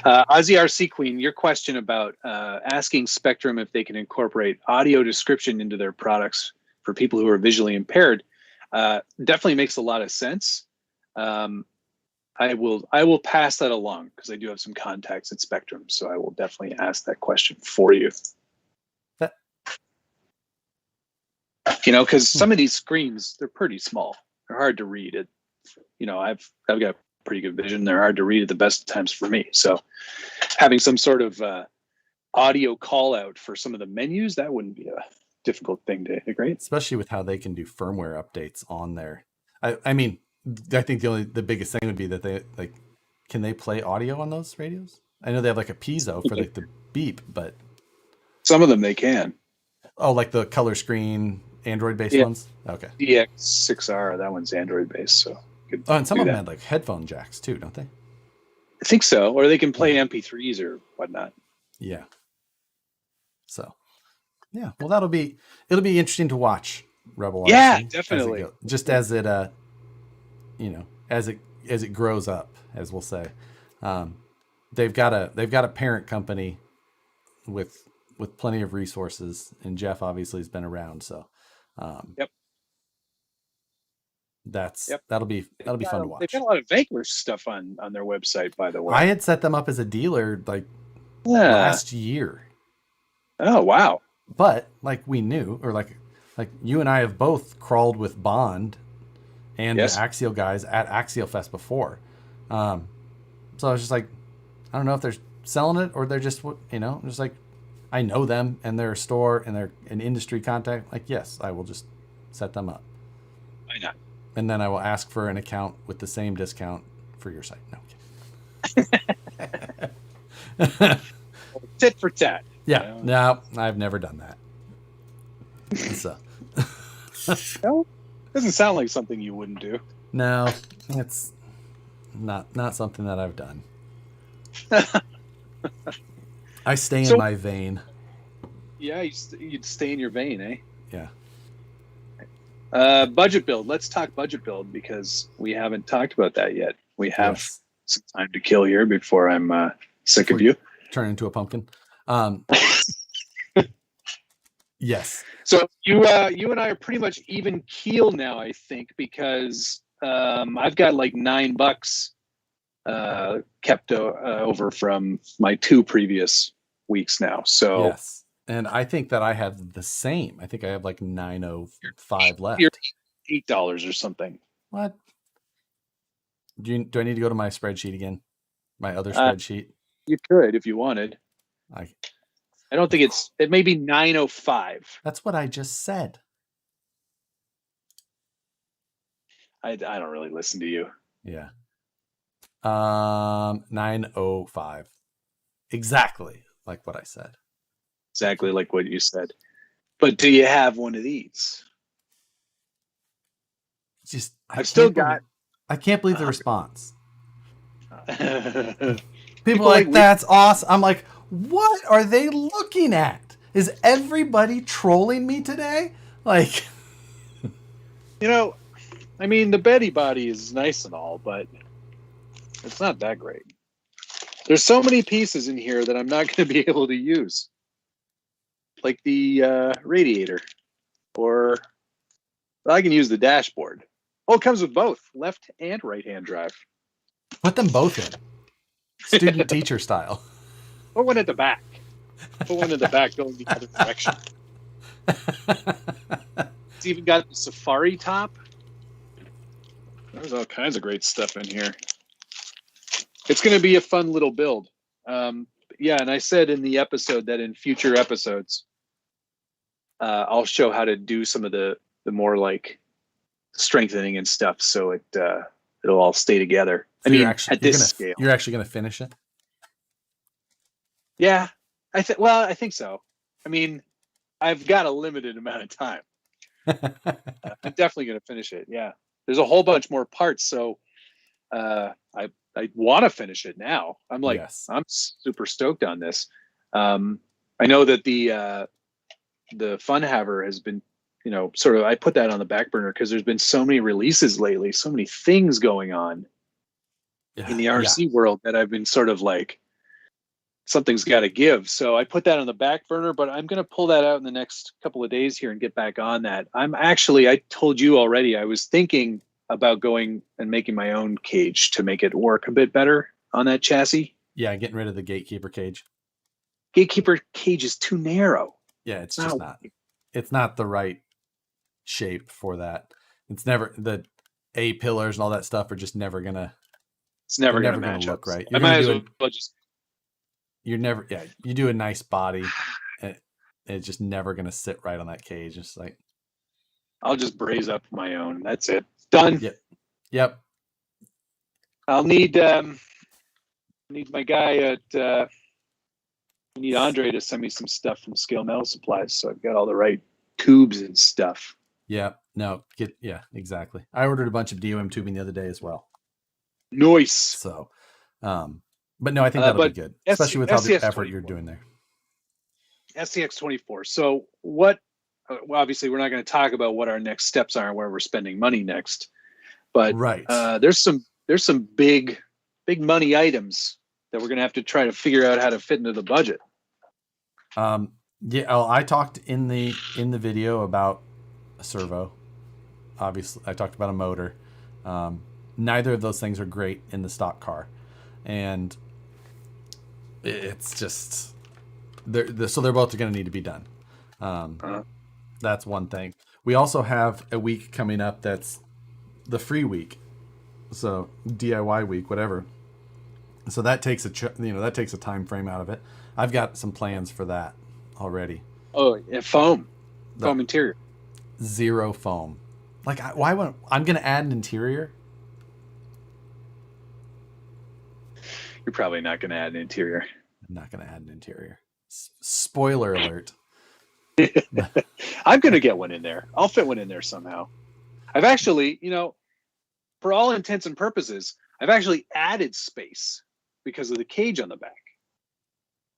Ozzy RC Queen, your question about asking Spectrum if they can incorporate audio description into their products for people who are visually impaired definitely makes a lot of sense. I will pass that along because I do have some contacts at Spectrum, so I will definitely ask that question for you. Because some of these screens, they're pretty small. They're hard to read. I've got pretty good vision. They're hard to read at the best of times for me. So having some sort of audio call out for some of the menus, that wouldn't be a difficult thing to integrate. Especially with how they can do firmware updates on there. I think the biggest thing would be that they can they play audio on those radios? I know they have a piezo for the beep, but some of them they can. Oh, like the color screen Android-based ones? Okay. DX6R, that one's Android-based, so. And some of them had headphone jacks too, don't they? I think so, or they can play MP3s or whatnot. Yeah. So yeah, well, it'll be interesting to watch Rebel Yeah, RC definitely. just as it as it grows up, as we'll say. They've got a parent company with plenty of resources, and Jeff obviously has been around, so Yep. that'll be fun to watch. They've got a lot of Vanquish stuff on their website, by the way. I had set them up as a dealer like Yeah. last year. Oh wow. But like we knew, or like you and I have both crawled with Bond and Yes. the Axial guys at Axial Fest before. So I was just like, I don't know if they're selling it or they're just, just like, I know them and they're a store and they're an industry contact. Like, yes, I will just set them up. Why not? And then I will ask for an account with the same discount for your site. No. Tit for tat. Yeah. No, I've never done that. So. No, doesn't sound like something you wouldn't do. No, it's not something that I've done. I stay in my vein. Yeah, you'd stay in your vein, eh? Yeah. Budget build. Let's talk budget build because we haven't talked about that yet. We have some time to kill here before I'm sick of you. Turn into a pumpkin. Yes. So you and I are pretty much even keel now, I think, because I've got like $9 kept over from my 2 previous weeks now. So yes, and I think that I have the same. I think I have like 905 left. You're $8 or something. What? Do I need to go to my spreadsheet again? My other spreadsheet? You could if you wanted. I don't think it may be 905. That's what I just said. I don't really listen to you. Yeah. 905. Exactly like what I said. Exactly like what you said. But do you have one of these? Just I can't believe the response. People People are like, that's awesome. I'm like, what are they looking at? Is everybody trolling me today? Like, I mean, the Betty body is nice and all, but it's not that great. There's so many pieces in here that I'm not going to be able to use. Like the radiator. Or I can use the dashboard. Oh, it comes with both left and right-hand drive. put them both in. Student teacher style. Put one at the back. Put one in the back going the other direction. It's even got the safari top. There's all kinds of great stuff in here. It's going to be a fun little build. Yeah, and I said in the episode that in future episodes, I'll show how to do some of the more like strengthening and stuff, so it'll all stay together. So at this scale, you're actually going to finish it. Yeah, I think so. I mean, I've got a limited amount of time. I'm definitely going to finish it. Yeah, there's a whole bunch more parts, so I want to finish it now. I'm like, yes. I'm super stoked on this. I know that the Fun Haver has been, sort of, I put that on the back burner because there's been so many releases lately, so many things going on in the RC world that I've been sort of like, something's got to give. So I put that on the back burner, but I'm going to pull that out in the next couple of days here and get back on that. I told you already, I was thinking about going and making my own cage to make it work a bit better on that chassis. Yeah, getting rid of the gatekeeper cage. Gatekeeper cage is too narrow. Yeah, it's just not. It's not the right shape for that. It's never, the A pillars and all that stuff are just never gonna. It's never gonna match look up. right. I might as well just. You're never. Yeah, you do a nice body, and it's just never gonna sit right on that cage. It's like. I'll just braze up my own. That's it. Done. Yep. I'll need my guy at. I need Andre to send me some stuff from Scale Metal Supplies, so I've got all the right tubes and stuff. Yeah. No. Exactly. I ordered a bunch of DOM tubing the other day as well. Nice. So, but no, I think that'll be good, especially with all the effort you're doing there. SCX24. So what? Well, obviously, we're not going to talk about what our next steps are and where we're spending money next. But Right. there's some big money items that we're going to have to try to figure out how to fit into the budget. Yeah, I talked in the video about a servo. Obviously, I talked about a motor. Neither of those things are great in the stock car, and it's just so they're both going to need to be done. That's one thing. We also have a week coming up that's the free week, so DIY week, whatever. So that takes that takes a time frame out of it. I've got some plans for that already. Oh, and foam interior. Zero foam. Like, why would I'm going to add an interior? You're probably not going to add an interior. I'm not going to add an interior. Spoiler alert. I'm going to get one in there. I'll fit one in there somehow. I've actually, for all intents and purposes, I've actually added space because of the cage on the back.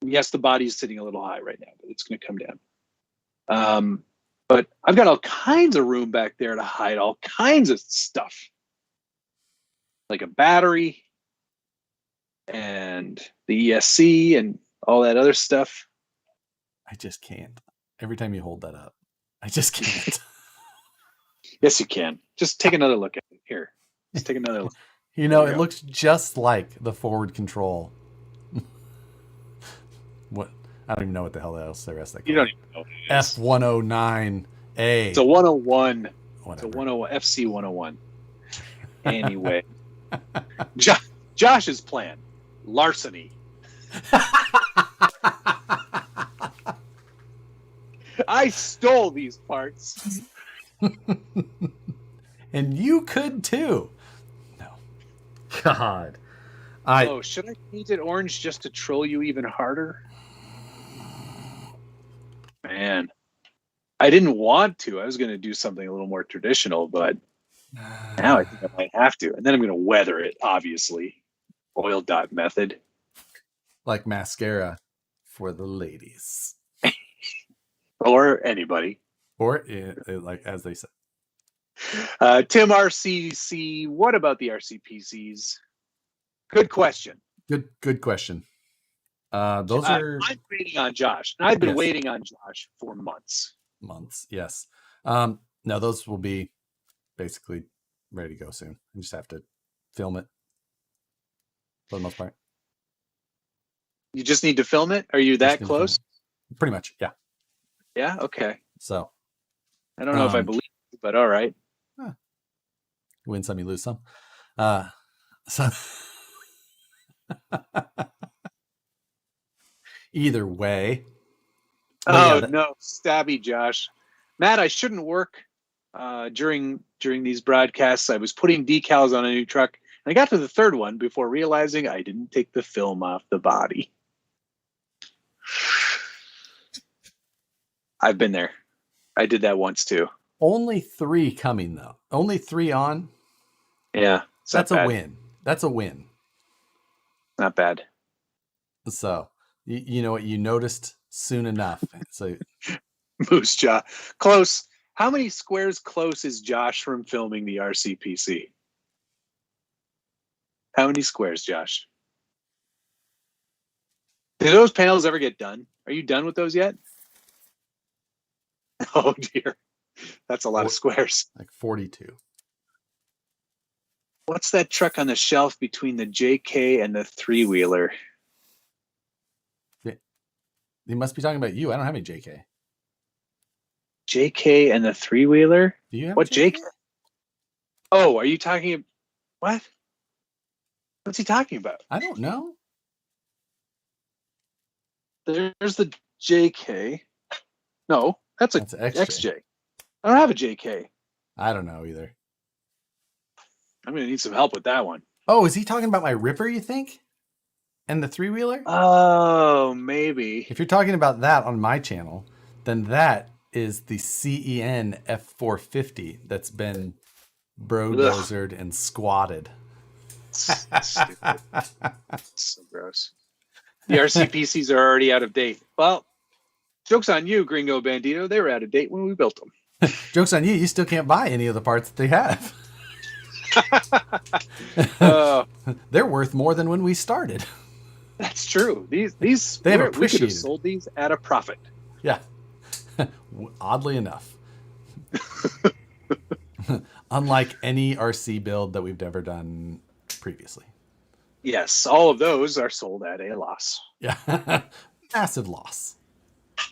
Yes, the body's sitting a little high right now, but it's going to come down. But I've got all kinds of room back there to hide all kinds of stuff, like a battery and the ESC and all that other stuff. I just can't. Every time you hold that up, I just can't. Yes, you can. Just take another look at it. Here. Just take another look. It looks just like the forward control. What? I don't even know what the hell else the rest of that. You don't even know. F109A. It's a 101. Whatever. It's a 101 FC 101. Anyway, Josh's plan: larceny. I stole these parts. And you could too. No. God. Should I paint it orange just to troll you even harder? Man, I didn't want to. I was going to do something a little more traditional, but now I think I might have to. And then I'm going to weather it, obviously. Oil dot method. Like mascara for the ladies. Or anybody. Or, like, as they said. Tim RCC, what about the RCPCs? Good question. Good question. Those I'm waiting on Josh. And I've been waiting on Josh for months. Yes. No, those will be basically ready to go soon. I just have to film it for the most part. You just need to film it? Are you that close? Pretty much, yeah. Yeah? Okay. So. I don't know if I believe you, but all right. Win some, you lose some. So either way. No, stabby Josh. Matt, I shouldn't work during these broadcasts. I was putting decals on a new truck, and I got to the third one before realizing I didn't take the film off the body. I've been there. I did that once too. Only 3 coming though. Only 3 on. Yeah. That's a win. That's a win. Not bad. So, you know what? You noticed soon enough. So, Moose Jaw. Close. How many squares close is Josh from filming the RCPC? How many squares, Josh? Did those panels ever get done? Are you done with those yet? Oh, dear. That's a lot of squares. Like 42. What's that truck on the shelf between the JK and the 3-wheeler? They must be talking about you. I don't have any JK. JK and the 3-wheeler? Do you have what JK? Oh, are you talking? What? What's he talking about? I don't know. There's the JK. No, that's an XJ. I don't have a JK. I don't know either. I'm going to need some help with that one. Oh, is he talking about my Ripper, you think? And the 3-wheeler? Oh, maybe. If you're talking about that on my channel, then that is the CEN F450 that's been brodozered and squatted. Stupid. So gross. The RCPCs are already out of date. Well, Joke's on you, Gringo Bandito. They were out of date when we built them. Joke's on you. You still can't buy any of the parts that they have. They're worth more than when we started. That's true. These They have we could appreciated. have sold these at a profit. Yeah. Oddly enough. Unlike any RC build that we've ever done previously. Yes, all of those are sold at a loss. Yeah. Massive loss.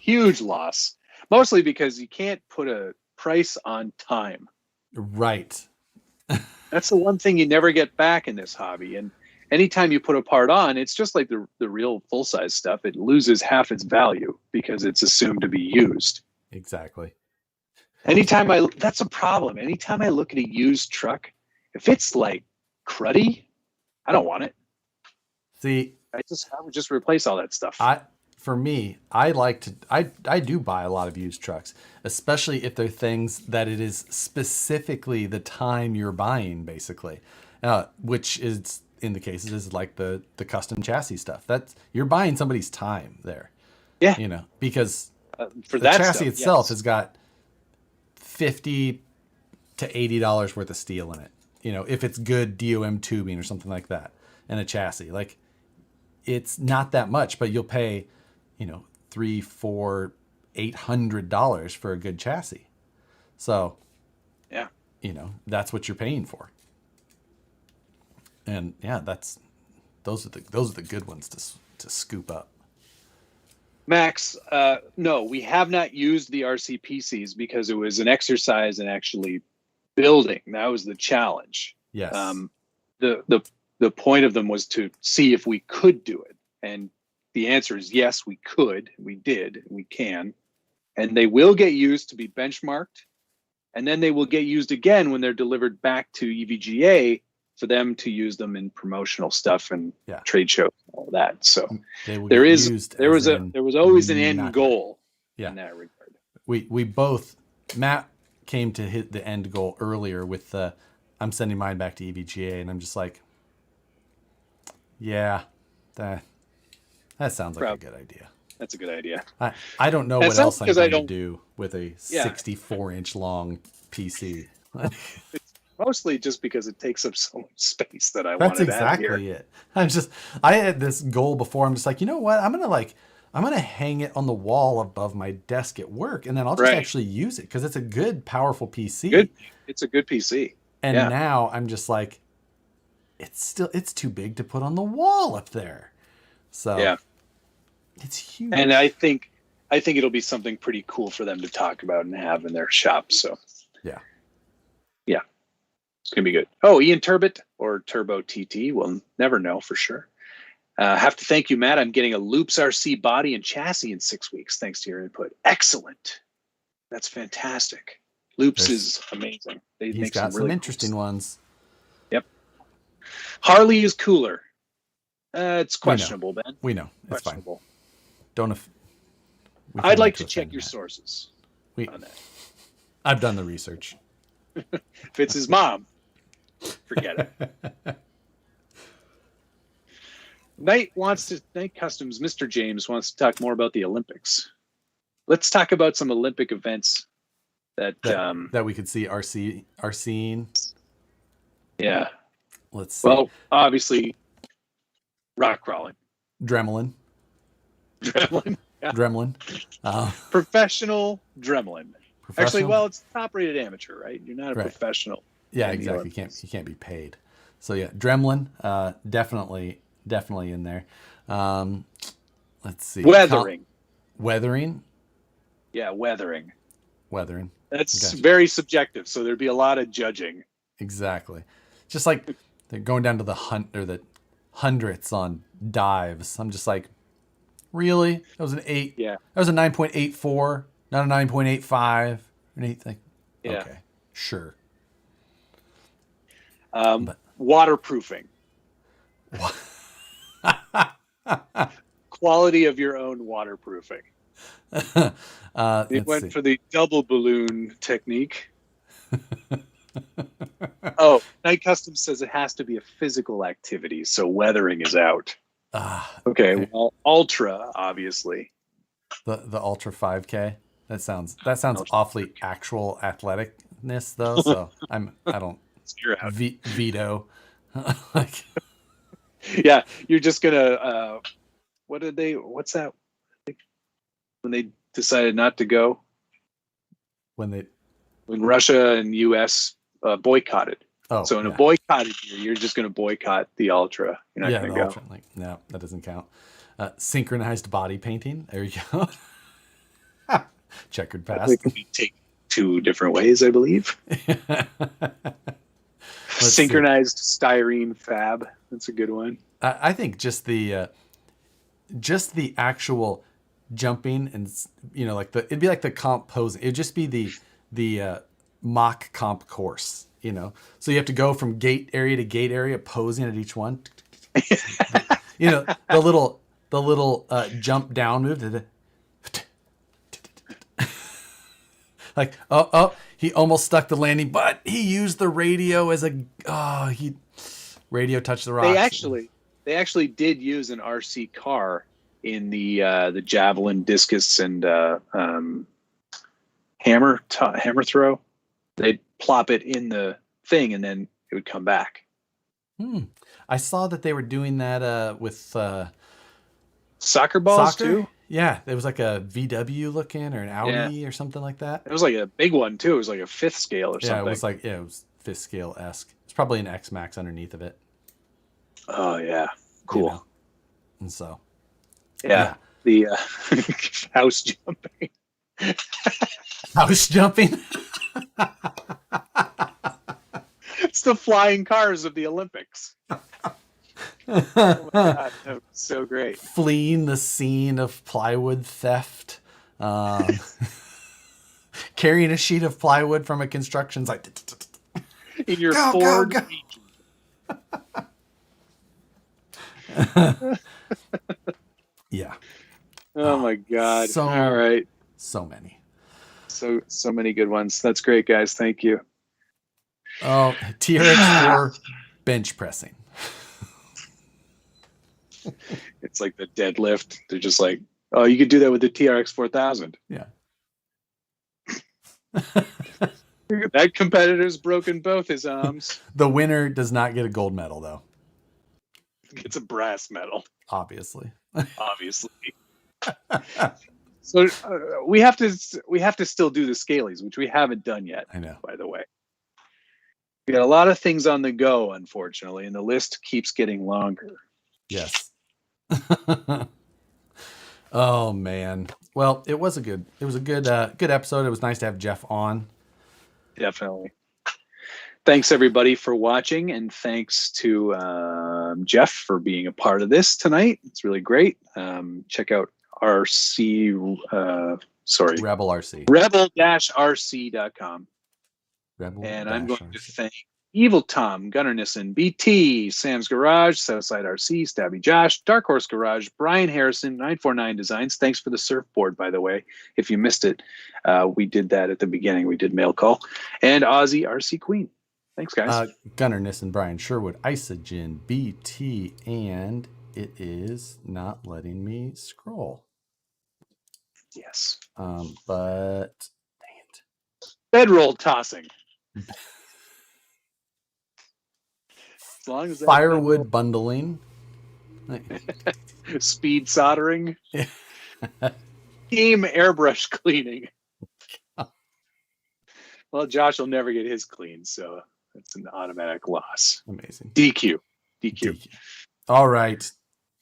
Huge loss. Mostly because you can't put a price on time. Right. That's the one thing you never get back in this hobby. And anytime you put a part on, it's just like the real full-size stuff. It loses half its value because it's assumed to be used. Exactly. That's a problem. Anytime I look at a used truck, if it's like cruddy, I don't want it. See, I would just replace all that stuff. I do buy a lot of used trucks, especially if they're things that it is specifically the time you're buying, basically, which is in the cases is like the custom chassis stuff. That's you're buying somebody's time there. Yeah, you know, because for the that chassis stuff, itself yes. has got $50 to $80 worth of steel in it. You know, if it's good DOM tubing or something like that, and a chassis, like it's not that much, but you'll pay, you know, $300, $400, $800 for a good chassis. So, yeah, you know, that's what you're paying for. And yeah, those are the good ones to scoop up. Max, no, we have not used the RCPCs because it was an exercise in actually building. That was the challenge. Yes. The point of them was to see if we could do it. And the answer is yes, we could. We did. We can. And they will get used to be benchmarked. And then they will get used again when they're delivered back to EVGA for them to use them in promotional stuff and trade shows and all that. So there was always an end goal in that regard. We both, Matt came to hit the end goal earlier with the I'm sending mine back to EVGA, and I'm just like, yeah, that sounds like a good idea. That's a good idea. I don't know what else I'm going to do with a 64-inch long PC. It's mostly just because it takes up so much space that I wanted to have here. That's exactly it. I had this goal before. I'm just like, you know what? I'm going to hang it on the wall above my desk at work, and then I'll just actually use it because it's a good, powerful PC. It's a good PC. And now I'm just like, it's too big to put on the wall up there. So it's huge. And I think it'll be something pretty cool for them to talk about and have in their shop. So yeah, it's gonna be good. Oh, Ian Turbot or Turbo TT, we'll never know for sure. Have to thank you, Matt. I'm getting a Loops RC body and chassis in 6 weeks thanks to your input. Excellent. That's fantastic. Loops is amazing. He's got some interesting ones. Yep. Harley is cooler. It's questionable, Ben. We know. It's fine. I'd like to check your sources on that. I've done the research. If it's his mom, forget it. Knight Customs, Mr. James wants to talk more about the Olympics. Let's talk about some Olympic events that we could see RCing. Yeah. Let's see. Well, obviously, rock crawling. Dremlin. Yeah. Dremlin. Professional Dremlin. Actually, well, it's top-rated amateur, right? You're not a professional. Yeah, exactly. You can't be paid. So yeah, Dremlin, definitely in there. Let's see. Weathering. Yeah, weathering. That's very subjective, so there'd be a lot of judging. Exactly. Just like they're going down to the hundredths on dives. I'm just like, really? That was an 8. Yeah. That was a 9.84, not a 9.85. An 8 thing. Yeah. Okay. Sure. Waterproofing. Quality of your own waterproofing. They went for the double balloon technique. Oh, Night Customs says it has to be a physical activity, so weathering is out. Okay, well, Ultra, obviously. The Ultra 5K. That sounds awfully actual athleticness though. So I don't You're out. veto. Like Yeah, you're just gonna. What's that? When they decided not to go, when Russia and U.S. Boycotted. oh So in a yeah. boycotted year, you're just going to boycott the Ultra. You're not Yeah, going the to go. Ultra. Like no, that doesn't count. Synchronized body painting. There you go. Checkered past. It can be taken two different ways, I believe. Synchronized styrene fab. That's a good one. I think just the actual jumping and like it'd be like the comp posing. It'd just be the mock comp course. So you have to go from gate area to gate area, posing at each one. The little jump down move. Like he almost stuck the landing, but he used the radio as radio touched the rocks. They actually did use an RC car in the javelin, discus, and hammer throw. They'd plop it in the thing, and then it would come back. I saw that they were doing that with soccer balls too. Yeah, it was like a VW looking or an Audi or something like that. It was like a big one too. It was like a 5th scale or something. It was 5th scale-esque. It's probably an X Max underneath of it. Oh yeah, cool. And so, the house jumping. House jumping. It's the flying cars of the Olympics. Oh my God, that was so great. Fleeing the scene of plywood theft. Carrying a sheet of plywood from a construction site. In your Ford. Yeah. Oh my God. So, all right. So many. So many good ones. That's great, guys. Thank you. Oh, TRX4 bench pressing. It's like the deadlift. They're just like, oh, you could do that with the TRX 4000. Yeah. That competitor's broken both his arms. The winner does not get a gold medal, though. It's a brass medal. Obviously. So we have to still do the scalies, which we haven't done yet. I know. By the way, we got a lot of things on the go, unfortunately, and the list keeps getting longer. Yes. Oh man. Well, it was a good episode. It was nice to have Jeff on. Definitely. Thanks everybody for watching, and thanks to Jeff for being a part of this tonight. It's really great. Check out Rebel RC. Rebel-RC.com. And I'm going to thank Evil Tom, Gunnar Nissen, BT, Sam's Garage, Southside RC, Stabby Josh, Dark Horse Garage, Brian Harrison, 949 Designs. Thanks for the surfboard, by the way. If you missed it, we did that at the beginning. We did mail call. And Aussie RC Queen. Thanks, guys. Gunnar Nissen, Brian Sherwood, Isogen, BT, and it is not letting me scroll. Yes. But dang it. Bedroll tossing. As long as firewood bundling. Speed soldering. Team airbrush cleaning. Well, Josh will never get his clean, so it's an automatic loss. Amazing. DQ. All right.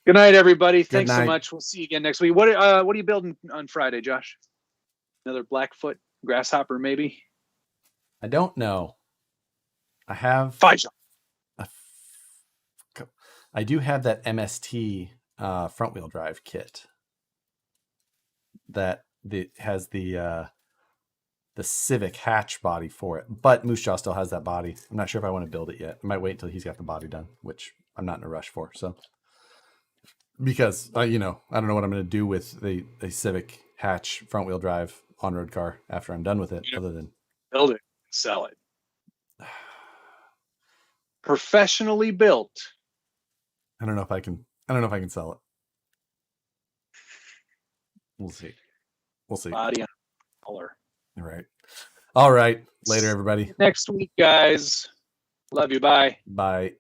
Good night, everybody. Thanks so much. We'll see you again next week. What are you building on Friday, Josh? Another Blackfoot grasshopper, maybe? I don't know. I do have that MST front wheel drive kit that has the Civic hatch body for it, but Moose Jaw still has that body. I'm not sure if I want to build it yet. I might wait until he's got the body done, which I'm not in a rush for. So, because I don't know what I'm going to do with the Civic hatch front wheel drive on-road car after I'm done with it, other than build it, sell it. Professionally built. I don't know if I can sell it. We'll see. We'll see. Body on color. All right. Later, everybody. Next week, guys. Love you. Bye. Bye.